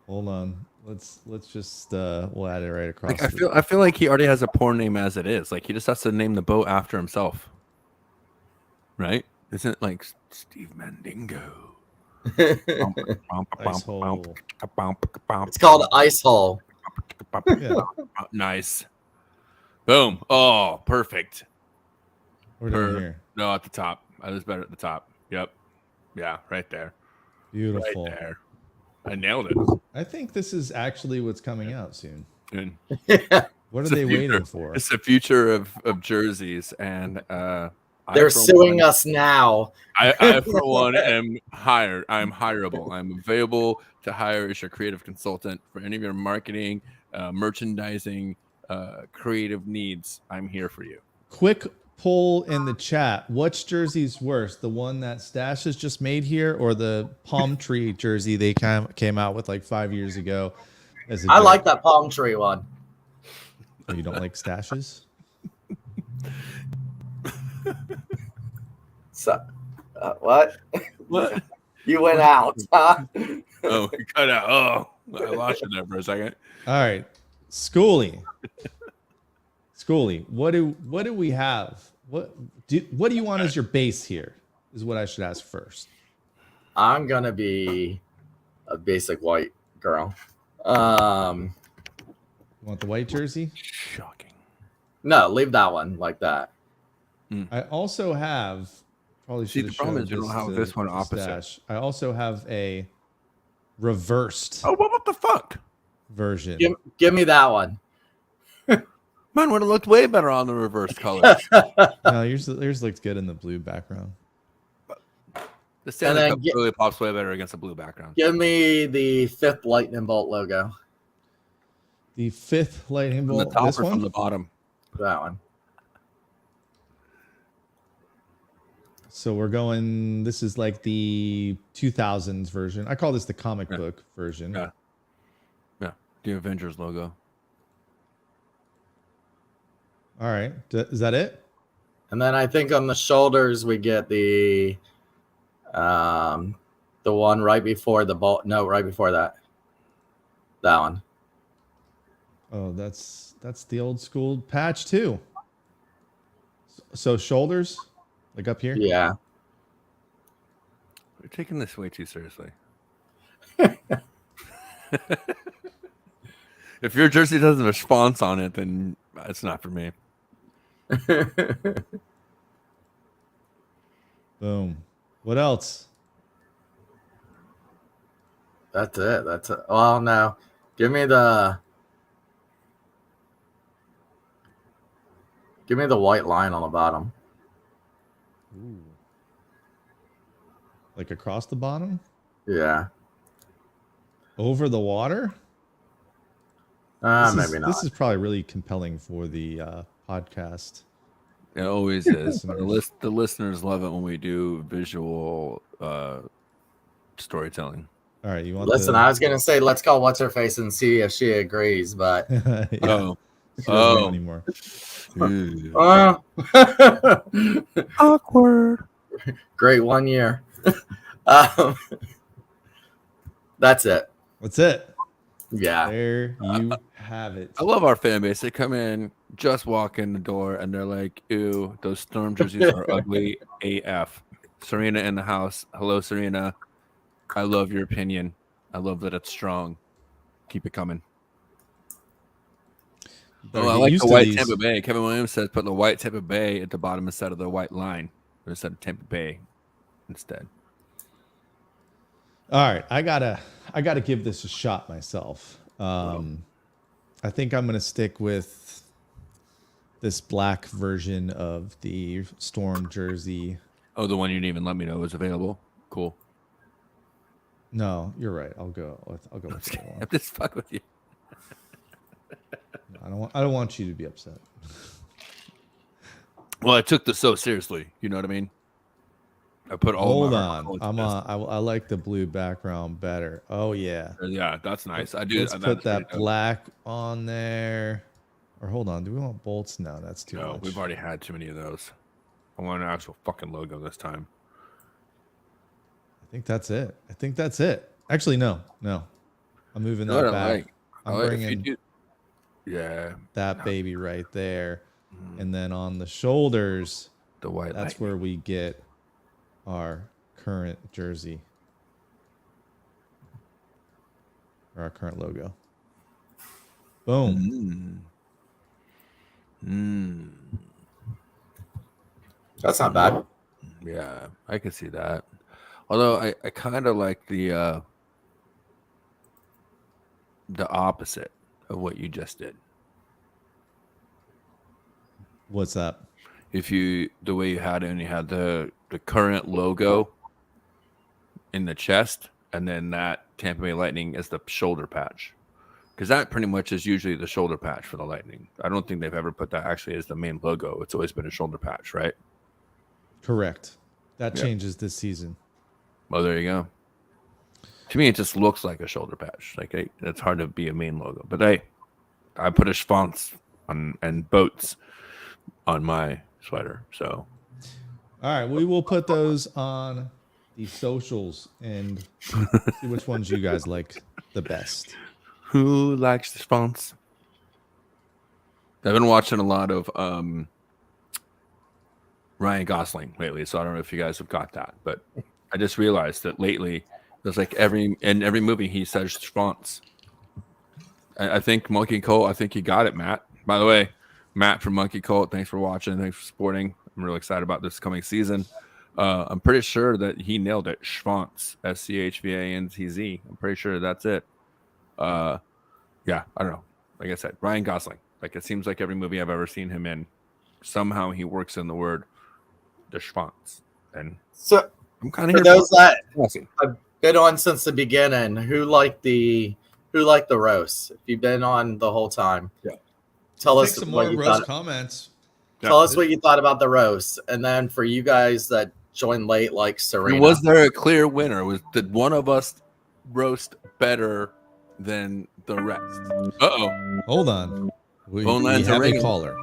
Hold on. Let's just we'll add it right across. Like, I feel like he already has a porn name as it is. Like he just has to name the boat after himself. Right? Isn't it like Steve Mandingo? Ice hole. It's called Ice Hole. Yeah. Nice. Boom. Oh, perfect. We're doing here. No, at the top. I was better at the top. Yep. Yeah, right there. Beautiful. Right there. I nailed it. I think this is actually what's coming out soon. Good. What are It's they the future. waiting for? It's the future of jerseys, and They're suing us now. I for one am hired. I'm hireable. I'm available to hire as your creative consultant for any of your marketing, merchandising, creative needs. I'm here for you. Quick poll in the chat. Which jersey's worse? The one that Stash has just made here, or the palm tree jersey they came out with like 5 years ago? I like that palm tree one. Oh, you don't like Stashes? So, what? What? You went out, huh? Oh, we cut out. Oh, I lost you there for a second. All right, Schoolie. Schoolie, what do we have? What do you want as your base here? Is what I should ask first. I'm gonna be a basic white girl. You want the white jersey? Shocking. No, leave that one like that. I also have probably See, should the have problem showed is you don't have to this one opposite. Stash. I also have a reversed Oh, what the fuck? version. Give me that one. Mine would have looked way better on the reverse color. No, yours looked good in the blue background. The Stanley then Cup really pops way better against a blue background. Give me the 5th Lightning Bolt logo. The 5th lightning From the bolt. top This or one? from the bottom? That one. So we're going. This is like the 2000s version. I call this the comic book version. Yeah. Yeah. The Avengers logo. All right. Is that it? And then I think on the shoulders we get the one right before the bolt. No, right before that. That one. Oh, that's the old school patch too. So shoulders, like up here. Yeah. We're taking this way too seriously. If your jersey doesn't have a response on it, then it's not for me. Boom. What else? That's it. That's it. Oh no. Give me the white line on the bottom. Ooh. Like across the bottom? Yeah. Over the water? Maybe not. This is probably really compelling for the podcast. It always is. The listeners love it when we do visual storytelling. All right, you want? Listen, I was gonna say let's call what's her face and see if she agrees, but Yeah. She doesn't know anymore. Awkward. Great 1 year. That's it. That's it. Yeah. There you have it. I love our fan base. They come in, just walk in the door, and they're like, ew, those Storm jerseys are ugly AF. Serena in the house. Hello, Serena. I love your opinion. I love that it's strong. Keep it coming. Oh, I like the white Tampa Bay. Kevin Williams says put the white Tampa Bay at the bottom instead of the white line. Instead of Tampa Bay instead. All right, I gotta give this a shot myself. I think I'm gonna stick with this black version of the Storm jersey. Oh, the one you didn't even let me know was available. Cool. No, you're right. I'll go with the one. I'm just fuck with you. I don't want you to be upset. Well, I took this so seriously. You know what I mean? I put all. Hold my on. heart I'm into this. I like the blue background better. Oh yeah. Yeah, that's nice. I do. Let's that's put pretty that dope. black on there. Or hold on. Do we want bolts? No, that's too No, much. we've already had too many of those. I want an actual fucking logo this time. I think that's it. Actually, no. I'm moving that back. I'm bringing that baby right there. And then on the shoulders, the white. That's where we get our current jersey. Or our current logo. Boom. That's not bad. Yeah, I can see that. Although I kind of like the opposite of what you just did. What's that? The way you had it, and you had the current logo in the chest, and then that Tampa Bay Lightning as the shoulder patch, because that pretty much is usually the shoulder patch for the Lightning. I don't think they've ever put that actually as the main logo. It's always been a shoulder patch, right? Correct. That changes this season. Well, there you go. To me, it just looks like a shoulder patch. Like it's hard to be a main logo, but I put a schwanz on and boats on my sweater. So, all right, we will put those on the socials and see which ones you guys like the best. Who likes the schwanz? I've been watching a lot of Ryan Gosling lately, so I don't know if you guys have got that, but I just realized that lately there's like every movie he says schwanz. I think Monkey Cult, I think you got it, Matt. By the way, Matt from Monkey Cult, thanks for watching. Thanks for supporting. I'm really excited about this coming season. I'm pretty sure that he nailed it. Schwanz, SCHVANTZ. I'm pretty sure that's it. Yeah, I don't know. Like I said, Ryan Gosling. Like it seems like every movie I've ever seen him in, somehow he works in the word the schwanz. And so I'm kind of for here those that awesome. have been on since the beginning, who liked the roast? If you've been on the whole time, tell us some what more you roast thought. comments. Tell us what you thought about the roast, and then for you guys that joined late, like Serena, Was there a clear winner? Did one of us roast better than the rest? Uh-oh. Hold on. We lines have are a ringing. caller.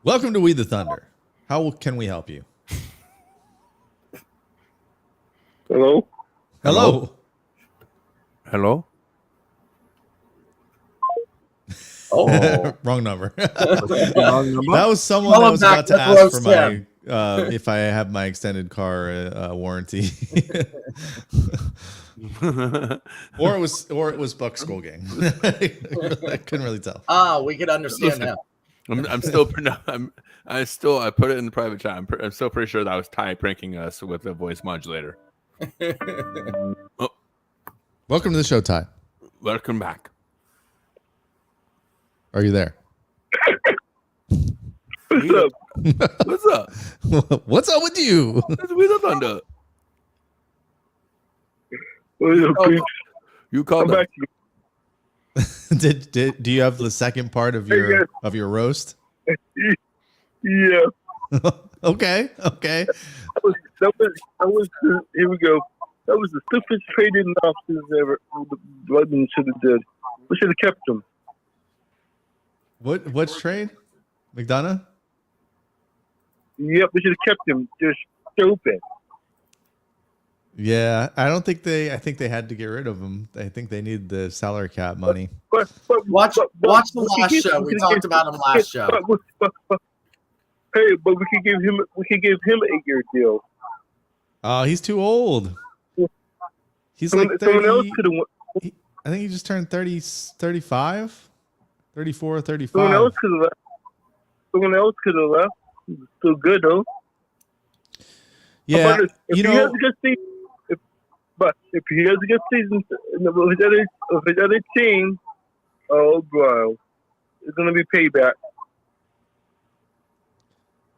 Welcome to We the Thunder. How can we help you? Hello? Hello? Hello? Oh. Wrong number. Wrong number? That was someone that was about to ask for my if I have my extended car warranty. or it was Buck Skull Gang. I couldn't really tell. We could understand him. I put it in the private chat. I'm still pretty sure that was Ty pranking us with a voice modulator. Welcome to the show, Ty. Welcome back. Are you there? What's up? What's up? What's up with you? It's We the Thunder. You called I'm us. back. Do you have the second part of your roast? Yeah. Okay. That was here we go. That was the stupidest trading options ever. The Lightning should have did. We should have kept him. What's trade? McDonough? Yep, we should have kept him. They're stupid. Yeah, I think they had to get rid of him. I think they need the salary cap money. But Watch the last show. We talked about him last show. Hey, but we could give him a 8-year deal. Oh, he's too old. He's like 30. Someone else could have. I think he just turned 30, 35, 34, 35. Someone else could have left. He's still good though. Yeah, if he has a good season, if he has a good season with his other team, oh bro, it's gonna be payback.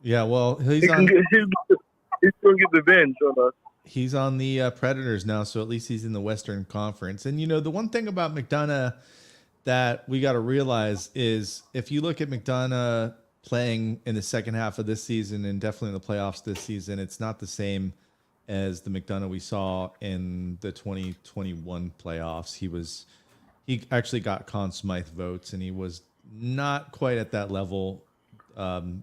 Yeah, well, He's gonna get revenge on us. He's on the Predators now, so at least he's in the Western Conference. And the one thing about McDonough, that we got to realize is if you look at McDonough playing in the second half of this season and definitely in the playoffs this season, it's not the same as the McDonough we saw in the 2021 playoffs. He actually got Conn Smythe votes, and he was not quite at that level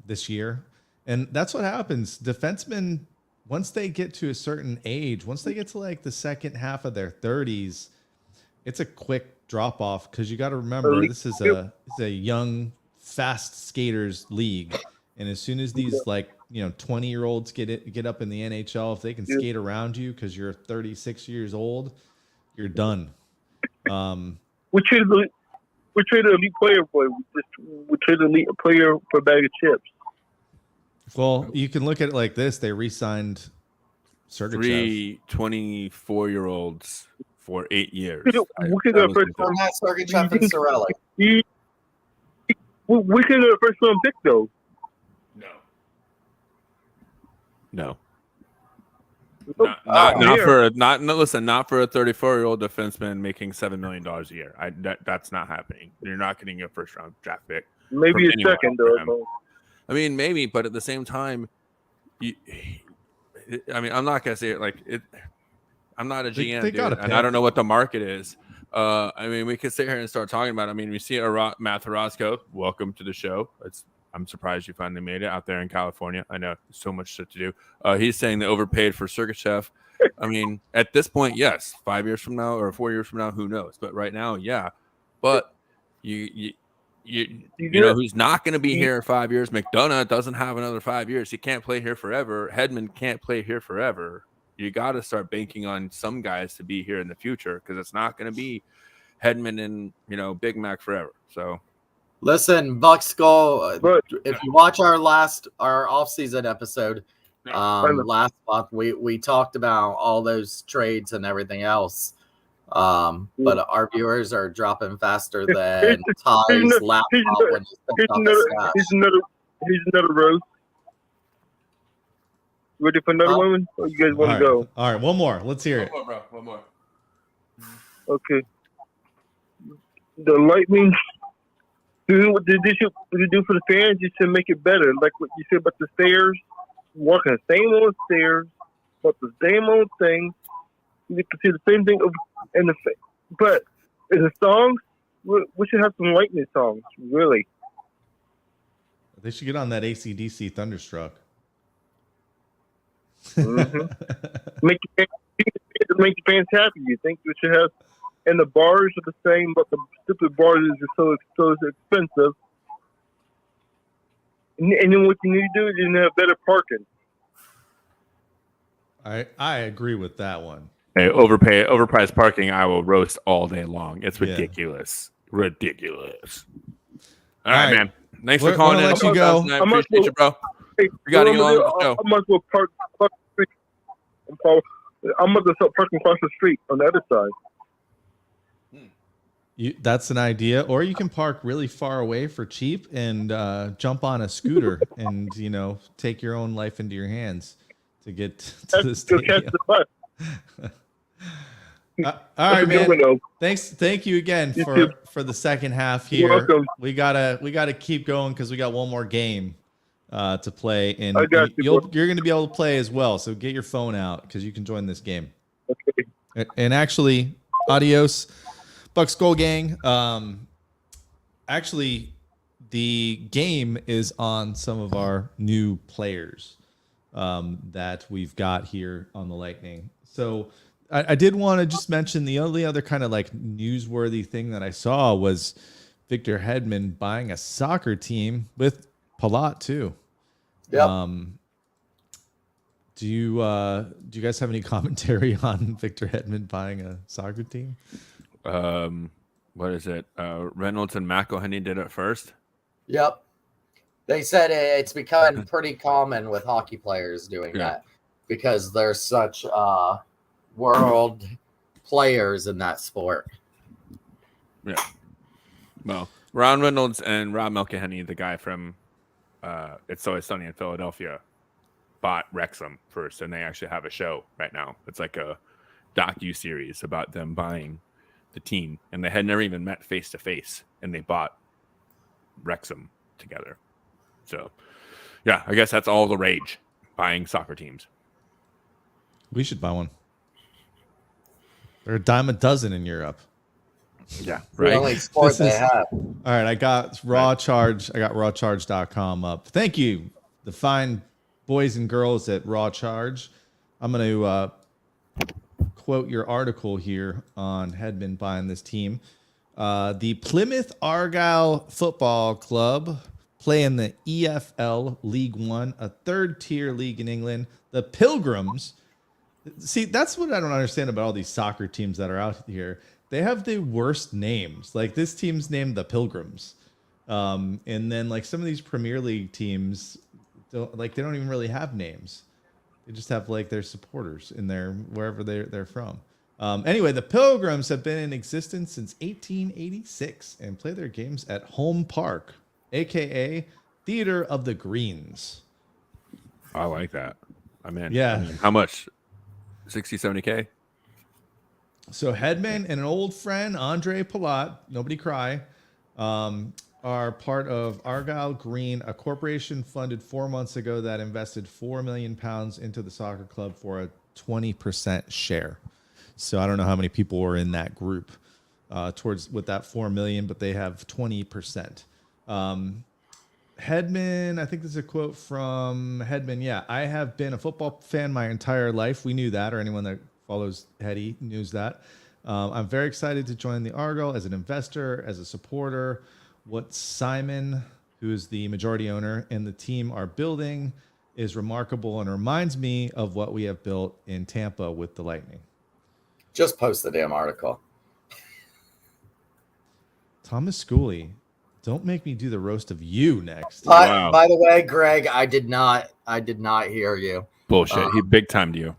this year. And that's what happens. Defensemen, once they get to a certain age, once they get to like the second half of their 30s, it's a quick drop off because you got to remember this is a young, fast skaters league, and as soon as these 20-year-olds get up in the NHL, if they can skate around you because you're 36 years old, you're done. We traded an elite player for it. We traded an elite player for a bag of chips. Well, you can look at it like this: they re-signed Sergachev. 3 24-year-olds for 8 years. We could go first round. Sergachev and Cirelli. We could go first round pick though. No. Not for a 34-year-old defenseman making $7 million a year. That's not happening. You're not getting a first-round draft pick. Maybe a second, though. I mean, maybe, but at the same time, I'm not gonna say it like it. I'm not a GM, dude, and I don't know what the market is. We could sit here and start talking about it. We see Matt Orozco. Welcome to the show. I'm surprised you finally made it out there in California. I know so much shit to do. He's saying they overpaid for Sergachev. At this point, yes. 5 years from now or 4 years from now, who knows? But right now, yeah. But you know who's not going to be here in 5 years? McDonough doesn't have another 5 years. He can't play here forever. Hedman can't play here forever. You got to start banking on some guys to be here in the future because it's not going to be Hedman and Big Mac forever. So. Listen, Buck Skull, if you watch our off-season episode last month, we talked about all those trades and everything else. But our viewers are dropping faster than Ty's laptop when he's Here's another roast. Ready for another one? Or you guys want to go? All right, one more. Let's hear it. One more, bro. One more. Okay. The Lightning. What they do for the fans is to make it better. Like what you said about the stairs, walking the same old stairs, but the same old thing. You can see the same thing but in the songs, we should have some Lightning songs, really. They should get on that AC/DC Thunderstruck. Mm-hmm. Make the fans happy. You think we should have? And the bars are the same, but the stupid bars are so expensive. And then what you need to do is you need to have better parking. I agree with that one. Hey, overpriced parking, I will roast all day long. It's ridiculous. Yeah. Ridiculous. All right, man. Thanks for calling in. Let you go. I appreciate you, bro. We got to get along with the show. I must go park across the street. I must go start parking across the street on the other side. That's an idea, or you can park really far away for cheap and jump on a scooter and take your own life into your hands to get to the stadium. All right, man. Thank you again for the second half here. You're welcome. We gotta keep going because we got one more game to play, and you're going to be able to play as well. So get your phone out because you can join this game. Okay. And actually, adios. Buck Skull Gang. Actually, the game is on some of our new players that we've got here on the Lightning. So I did want to just mention the only other kind of newsworthy thing that I saw was Victor Hedman buying a soccer team with Palat too. Yep. Do you guys have any commentary on Victor Hedman buying a soccer team? What is it? Reynolds and McElhenney did it first. Yep. They said it's becoming pretty common with hockey players doing that because they're such world players in that sport. Yeah. Well, Ron Reynolds and Rob McElhenney, the guy from It's Always Sunny in Philadelphia, bought Wrexham first, and they actually have a show right now. It's like a docu-series about them buying the team, and they had never even met face to face, and they bought Wrexham together. So, yeah, I guess that's all the rage, buying soccer teams. We should buy one. They're a dime a dozen in Europe. Yeah, The right. only sport they have. All right, I got Raw Charge. I got rawcharge.com up. Thank you, the fine boys and girls at Raw Charge. I'm going to quote your article here on Hedman buying this team. The Plymouth Argyle Football Club play in the EFL League One, a third-tier league in England. The Pilgrims. See, that's what I don't understand about all these soccer teams that are out here. They have the worst names. Like this team's named the Pilgrims. And then like some of these Premier League teams don't they don't even really have names. They just have like their supporters in their wherever they're from. Anyway, the Pilgrims have been in existence since 1886 and play their games at Home Park, aka Theater of the Greens. I like that. I'm in. Yeah. I mean, how much? 60, 70K? So Hedman and an old friend, Andre Palat, nobody cry, are part of Argyle Green, a corporation funded 4 months ago that invested £4 million into the soccer club for a 20% share. So I don't know how many people were in that group with that 4 million, but they have 20%. Hedman, I think this is a quote from Hedman. Yeah, I have been a football fan my entire life. We knew that, or anyone that follows Hetty knows that. I'm very excited to join the Argyle as an investor, as a supporter. What Simon, who is the majority owner, and the team are building is remarkable and reminds me of what we have built in Tampa with the Lightning. Just post the damn article. Thomas Schooley, don't make me do the roast of you next. Wow. By the way, Greg, I did not hear you. Bullshit. He big timed you.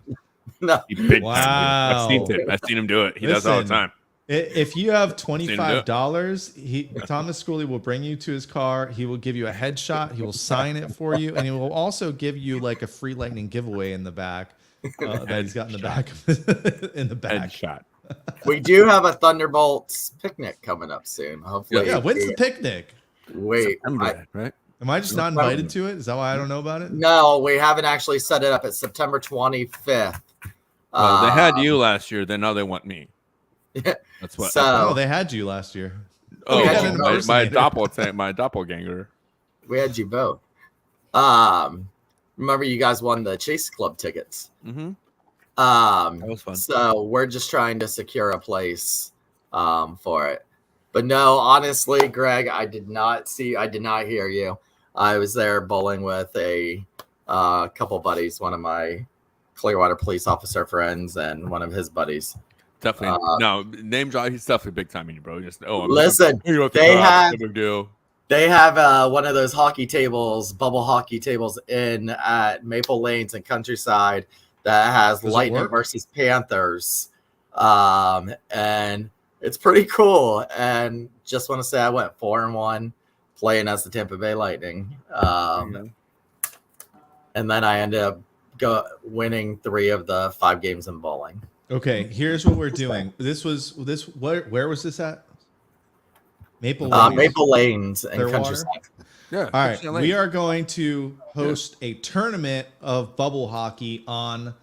No. He big Wow. timed you. I've seen it. I've seen him do it. He does all the Listen, time. If you have $25, Thomas Schooley will bring you to his car. He will give you a headshot. He will sign it for you, and he will also give you like a free Lightning giveaway in the back that he's got in the back. In the back. Headshot. We do have a Thunderbolts picnic coming up soon. Hopefully. Yeah, when's the picnic? Wait, right? Am I just not invited to it? Is that why I don't know about it? No, we haven't actually set it up. It's September 25th. Well, they had you last year. Then now they want me. That's what. Oh, they had you last year. Oh, we had you my doppelganger. We had you both. Remember, you guys won the Chase Club tickets. Mm-hmm. That was fun. So we're just trying to secure a place for it. But no, honestly, Greg, I did not hear you. I was there bowling with a couple buddies, one of my Clearwater police officer friends and one of his buddies. Definitely. No, name drop. He's definitely big time in you, bro. Just listen, they have one of those hockey tables, bubble hockey tables in at Maple Lanes and Countryside that has Lightning versus Panthers. And it's pretty cool. And just want to say I went 4-1 playing as the Tampa Bay Lightning. And then I ended up winning 3 of the 5 games in bowling. Okay, here's what we're doing. Where was this at? Maple Lanes and Clearwater? Countryside. Yeah. All right, we are going to host a tournament of bubble hockey on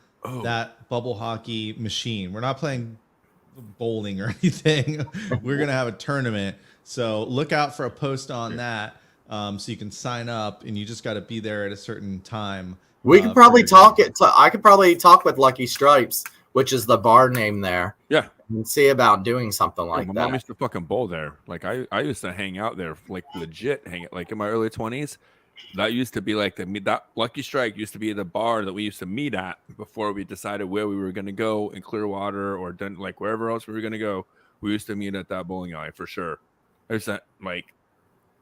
that bubble hockey machine. We're not playing bowling or anything. We're going to have a tournament. So look out for a post on that so you can sign up, and you just got to be there at a certain time. We could probably talk it. I could probably talk with Lucky Stripes, which is the bar name there. Yeah. And see about doing something like my that. mom used to fucking bowl there. Like I used to hang out there, like legit like in my early 20s. That used to be like that Lucky Strike used to be the bar that we used to meet at before we decided where we were going to go in Clearwater or like wherever else we were going to go. We used to meet at that bowling alley for sure. There's that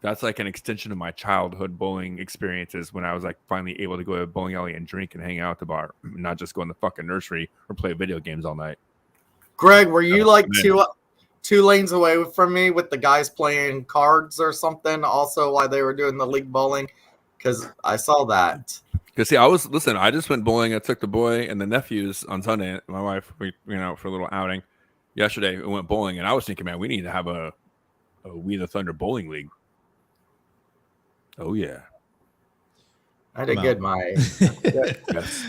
that's like an extension of my childhood bowling experiences when I was like finally able to go to a bowling alley and drink and hang out at the bar, not just go in the fucking nursery or play video games all night. Greg, were you like two lanes away from me with the guys playing cards or something also while they were doing the league bowling? Because I saw that. Because see, I just went bowling. I took the boy and the nephews on Sunday. My wife, we for a little outing, yesterday. We went bowling, and I was thinking, man, we need to have a We the Thunder bowling league. Oh yeah, I had a good my. yes.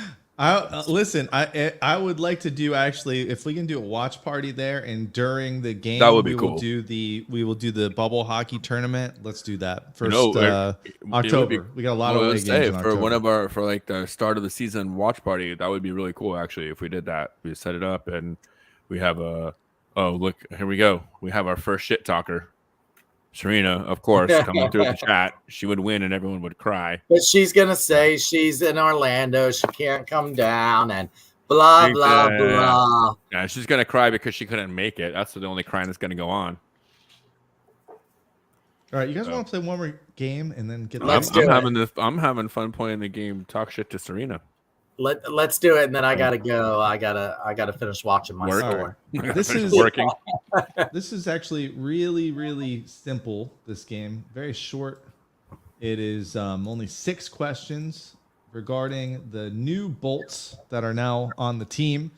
Listen. I would like to do actually if we can do a watch party there, and during the game That would be we cool. We will do the bubble hockey tournament. Let's do that first. October. We got a lot of away games in for October. one of our like the start of the season watch party. That would be really cool. Actually, if we did that, we set it up and we have a. Oh look, here we go. We have our first shit talker. Serena, of course, coming through the chat. She would win and everyone would cry. But she's going to say she's in Orlando. She can't come down and blah, blah, blah. Yeah, she's going to cry because she couldn't make it. That's the only crying that's going to go on. All right, you guys want to play one more game and then get I'm having fun playing the game. Talk shit to Serena. Let's do it, and then I gotta go. I gotta finish watching my score. This is working. This is actually really, really simple. This game, very short. It is only 6 questions regarding the new bolts that are now on the team,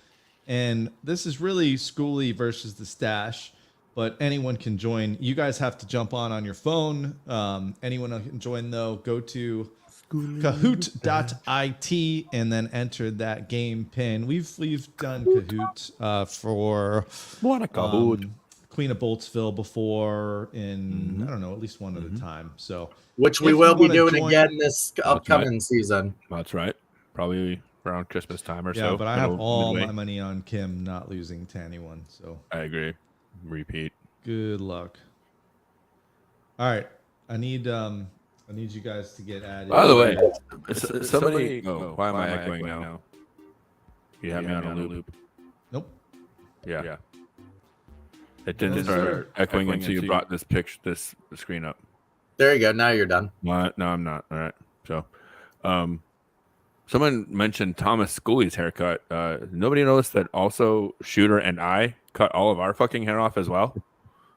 and this is really Schoolie versus the Stash. But anyone can join. You guys have to jump on your phone. Anyone can join though. Go to Kahoot.it and then enter that game pin. We've done Kahoot for Queen of Boltsville before in I don't know, at least one at a time. So which we will be doing again this upcoming season. That's right. Probably around Christmas time or so. Yeah, but I have all my money on Kim not losing to anyone. So I agree. Repeat. Good luck. All right. I need you guys to get added. By the way, somebody. Oh, why am I echoing now? You have me on a loop. Nope. Yeah. It didn't start echoing until you brought this screen up. There you go. Now you're done. What? No, I'm not. All right. So, someone mentioned Thomas Schooley's haircut. Nobody noticed that also Shooter and I cut all of our fucking hair off as well.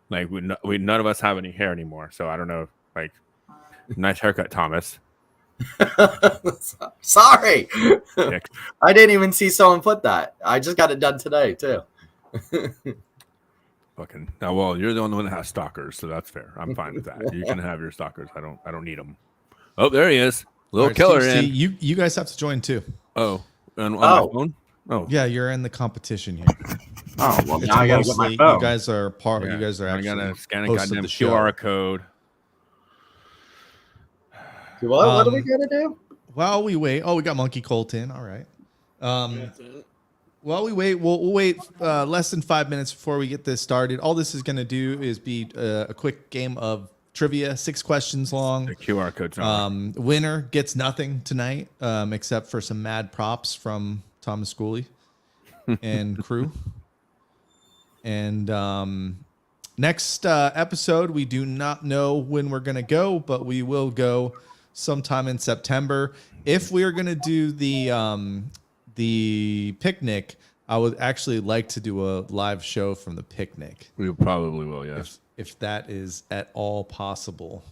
Like we none of us have any hair anymore. So I don't know. Like. Nice haircut, Thomas. Sorry. I didn't even see someone put that. I just got it done today, too. Fucking. Now, well, you're the only one that has stalkers, so that's fair. I'm fine with that. You can have your stalkers. I don't need them. Oh, there he is. Little killer in. You guys have to join, too. Oh. On my phone? Oh. Yeah, you're in the competition here. Oh, well, now I gotta get my phone. You guys are part. Yeah. You guys are actually. I gotta scan a goddamn QR code. What do we gotta do? While we wait, we got Monkey Colt in. All right. While we wait, we'll wait less than 5 minutes before we get this started. All this is going to do is be a quick game of trivia, 6 questions long. The QR code's winner gets nothing tonight, except for some mad props from Thomas Schooley and crew. And next episode, we do not know when we're going to go, but we will go sometime in September. If we are going to do the picnic, I would actually like to do a live show from the picnic. We probably will, yes. If that is at all possible.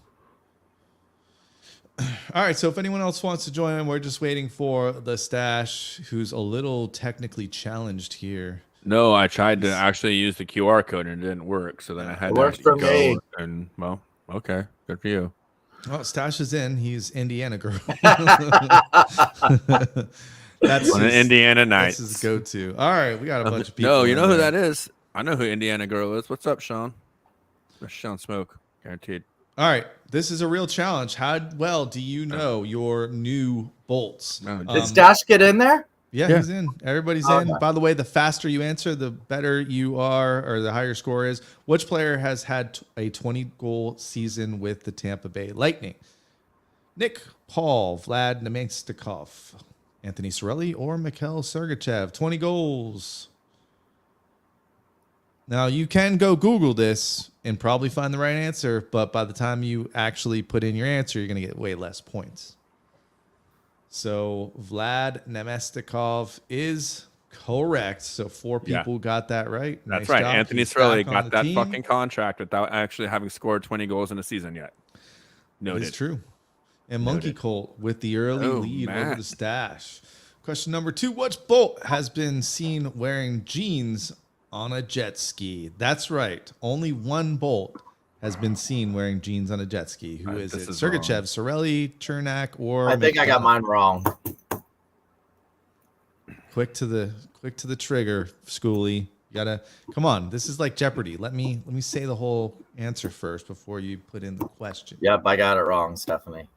All right, so if anyone else wants to join, we're just waiting for the Stash, who's a little technically challenged here. No, I tried to actually use the QR code and it didn't work, so then I had to for go. Me. And well, okay, good for you. Well, Stash is in. He's Indiana girl. That's an Indiana night. That's his go-to. All right, we got a bunch of people. No, you know who that is? I know who Indiana girl is. What's up, Sean? That's Sean Smoke, guaranteed. All right, this is a real challenge. How well do you know your new bolts? Did Stash get in there? Yeah, he's in. Everybody's in. By the way, the faster you answer, the better you are, or the higher your score is. Which player has had a 20-goal season with the Tampa Bay Lightning? Nick Paul, Vlad Nemestikov, Anthony Cirelli, or Mikhail Sergachev? 20 goals. Now, you can go Google this and probably find the right answer, but by the time you actually put in your answer, you're going to get way less points. So Vlad Nemestikov is correct. So 4 people got that right. That's nice right. job. Anthony Cirelli got that fucking contract without actually having scored 20 goals in a season yet. Noted. It's true. And Monkey Colt with the early lead over the Stash. Question number 2. Which bolt has been seen wearing jeans on a jet ski. That's right. Only one Bolt has been seen wearing jeans on a jet ski. Who is it? Sergachev, Cirelli, Chernak, or I think I got McDonough? mine wrong. Quick to the trigger, Schoolie. You gotta come on. This is like Jeopardy. Let me say the whole answer first before you put in the question. Yep, I got it wrong, Stephanie.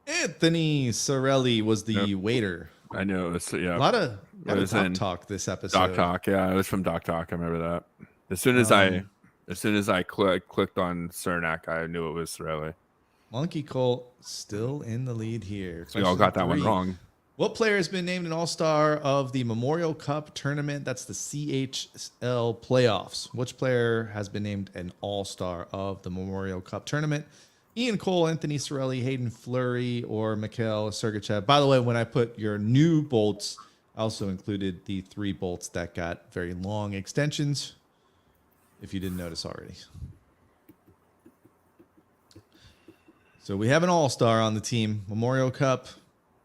Anthony Cirelli was the waiter. I know. It was, yeah. A lot of Doc talk this episode. Doc Talk. Yeah, it was from Doc Talk. I remember that. As soon as I clicked on Cernak, I knew it was Cirelli. Monkey Colt still in the lead here. So we all got that one 3. wrong. What player has been named an All-Star of the Memorial Cup tournament? That's the CHL playoffs. Which player has been named an All-Star of the Memorial Cup tournament? Ian Cole, Anthony Cirelli, Hayden Fleury, or Mikhail Sergachev. By the way, when I put your new bolts, I also included the 3 bolts that got very long extensions, if you didn't notice already. So we have an All-Star on the team. Memorial Cup,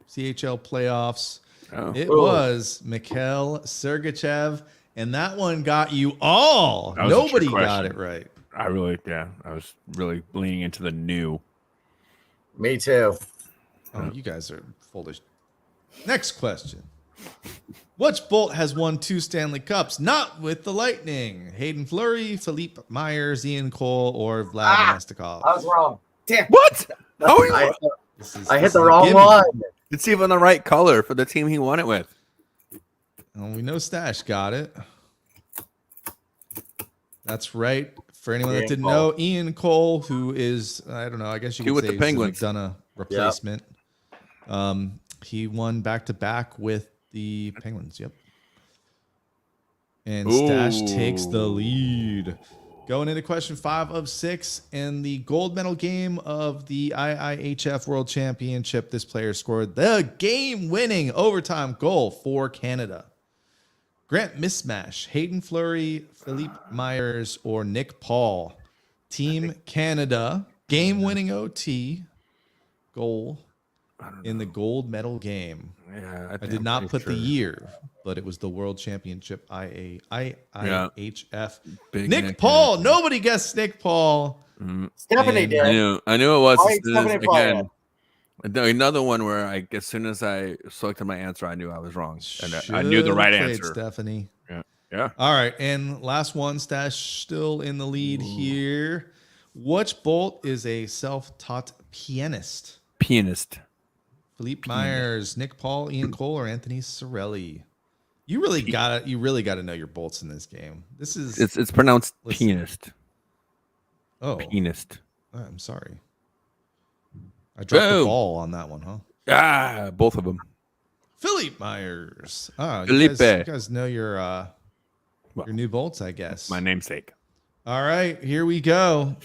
CHL playoffs. Oh. It was Mikhail Sergachev, and that one got you all. Nobody got it right. I was really leaning into the new. Me too. Oh, you guys are full of. Next question. Which Bolt has won 2 Stanley Cups? Not with the Lightning. Hayden Fleury, Philippe Myers, Ian Cole, or Vlad Nestikov. I was wrong. Damn. What? How are you? I hit the wrong one. It's even the right color for the team he won it with. Well, we know Stash got it. That's right. For anyone that didn't know, Ian Cole, who is, I don't know, I guess you could say the Penguins. Done a replacement. Yep. He won back-to-back with the Penguins. Yep. And Stash takes the lead. Going into question 5 of 6, in the gold medal game of the IIHF World Championship, this player scored the game-winning overtime goal for Canada. Grant Mismash, Hayden Fleury, Philippe Myers, or Nick Paul. Team Canada, game-winning OT goal in the gold medal game. Yeah, I did not put the year, but it was the World Championship IIHF. Nick Paul. Nobody guessed Nick Paul. Stephanie did. I knew it was. Stephanie Again, another one where as soon as I selected my answer, I knew I was wrong, and I knew the right answer. Stephanie. Yeah. All right, and last one. Stash still in the lead here. Which Bolt is a self-taught pianist? Philippe Myers, Nick Paul, Ian Cole, or Anthony Cirelli? You really got to know your bolts in this game. This is it's pronounced pianist. Oh, pianist. I'm sorry. I dropped the ball on that one, huh? Both of them. Philippe Myers. Felipe. You guys know your new bolts, I guess. My namesake. All right, here we go.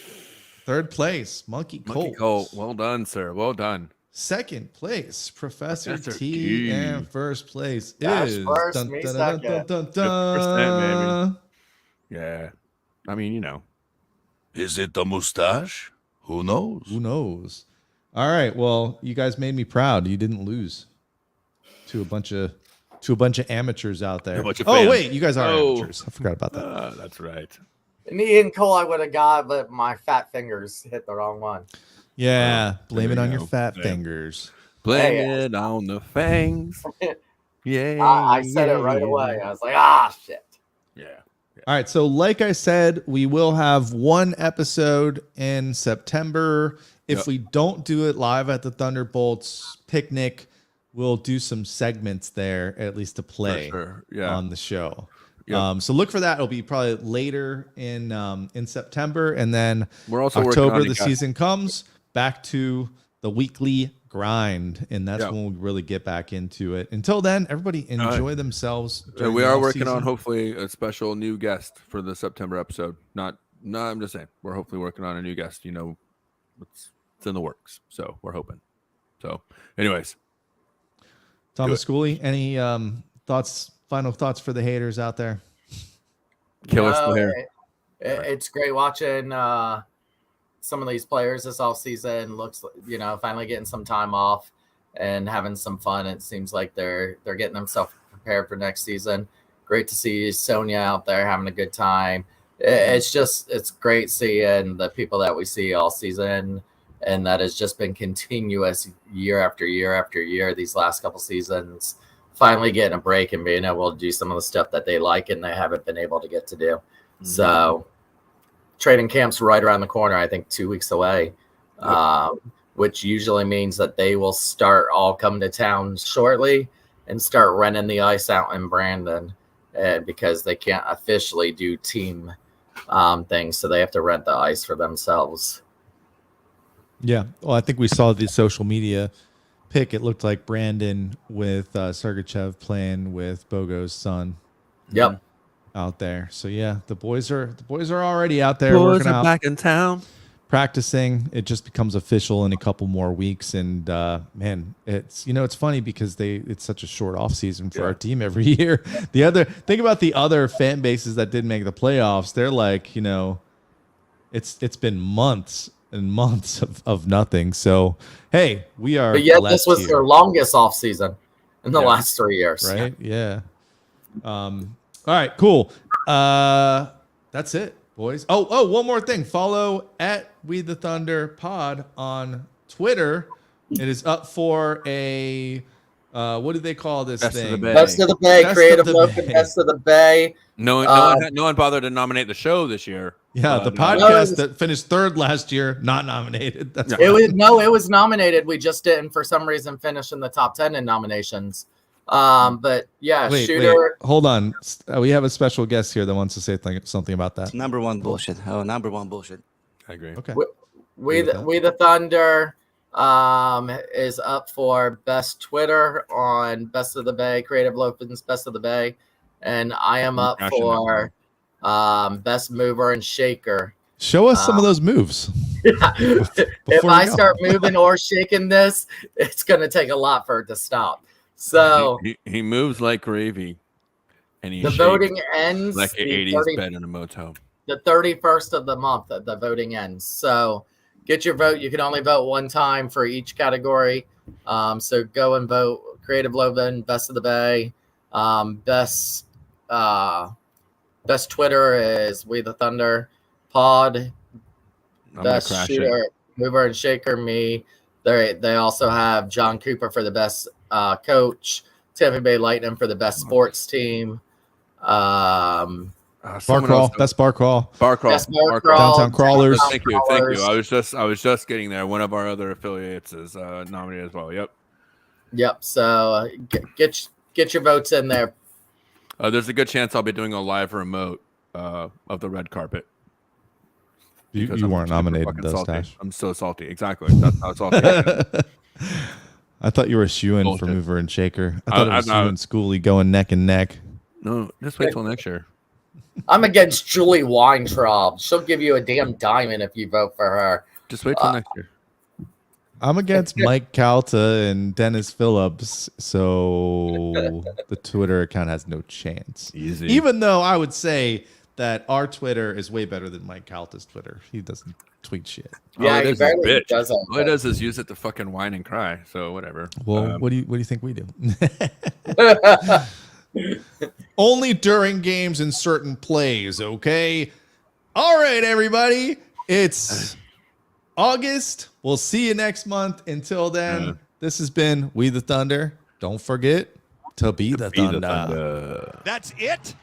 3rd place, Monkey Colt. Well done, sir. Well done. 2nd place, Professor T. And 1st place That's is first, dun, me dun, dun, second. dun, dun, dun. Yeah. I mean, you know. Is it the mustache? Who knows? Who knows? All right. Well, you guys made me proud. You didn't lose to a bunch of amateurs out there. Oh wait, you guys are amateurs. I forgot about that. That's right. And Ian Cole I would have got, but my fat fingers hit the wrong one. Yeah, blame it on your fat fingers. Blame it on the fangs. Yeah. I said it right away. I was like, shit. Yeah. All right. So, like I said, we will have one episode in September. If we don't do it live at the Thunderbolts picnic, we'll do some segments there, at least to play on the show. Yep. So look for that. It'll be probably later in September, and then we're also October. The season comes back to the weekly grind, and that's when we'll really get back into it. Until then, everybody enjoy themselves. We are working on hopefully a special new guest for the September episode. I'm just saying we're hopefully working on a new guest. You know, it's in the works, so we're hoping. So, anyways, Thomas Schooley, any final thoughts for the haters out there? Kill us the hair. It's great watching some of these players this off season. Looks, finally getting some time off and having some fun. It seems like they're getting themselves prepared for next season. Great to see Sonia out there having a good time. It's great seeing the people that we see all season, and that has just been continuous year after year after year. These last couple seasons, finally getting a break and being able to do some of the stuff that they like and they haven't been able to get to do. So training camp's right around the corner. I think 2 weeks away, which usually means that they will start all coming to town shortly and start renting the ice out in Brandon, because they can't officially do team things, so they have to rent the ice for themselves. Yeah. Well, I think we saw the social media pic. It looked like Brandon with Sergachev playing with Bogo's son. Yep. Out there. So yeah, the boys are already out there. Boys working are out, back in town, practicing. It just becomes official in a couple more weeks. And man, it's it's funny because it's such a short off season for our team every year. Think about the other fan bases that didn't make the playoffs. They're like, it's been months and months of nothing. So hey, we are. But yet this was their longest off season in the last 3 years. Right? Yeah. All right, cool. That's it, boys. Oh, one more thing. Follow at We the Thunder Pod on Twitter. It is up for a what do they call this thing? Best of the Bay, Creative Local Best of the Bay. No one bothered to nominate the show this year. Yeah, the podcast that finished third last year, not nominated. That's it was nominated. We just didn't, for some reason, finish in the top 10 in nominations. But yeah, Shooter. Hold on. We have a special guest here that wants to say something about that. It's number one bullshit. Number one bullshit. I agree. Okay. We the Thunder is up for best Twitter on Best of the Bay, Creative Lopez Best of the Bay, and I am up for best mover and shaker. Show us some of those moves. If I start moving or shaking this, it's going to take a lot for it to stop. So he moves like gravy, and the voting ends like an 80s bed in a motel. The 31st of the month, the voting ends. So get your vote. You can only vote one time for each category. So go and vote. Creative Loven, Best of the Bay, best Twitter is We the Thunder Pod. Best Shooter, Mover and Shaker, me. They also have John Cooper for the best coach, Tampa Bay Lightning for the best sports team. Bar crawl, best bar crawl. Bar crawl. Downtown Crawlers. Thank you. I was just getting there. One of our other affiliates is nominated as well. Yep. So get your votes in there. There's a good chance I'll be doing a live remote of the red carpet. You weren't nominated, though, Stash. I'm so salty. Exactly. That's how salty I am. I thought you were shooing for Mover and Shaker. I thought it was you and Schoolie going neck and neck. No, just wait till next year. I'm against Julie Weintraub. She'll give you a damn diamond if you vote for her. Just wait till next year. I'm against Mike Calta and Dennis Phillips, so the Twitter account has no chance. Easy. Even though I would say that our Twitter is way better than Mike Calta's Twitter. He doesn't tweet shit. Yeah, he barely doesn't. All he does is use it to fucking whine and cry. So whatever. Well, what do you think we do? Only during games and certain plays, okay? All right, everybody. It's August. We'll see you next month. Until then, this has been We the Thunder. Don't forget to be the Thunder. That's it?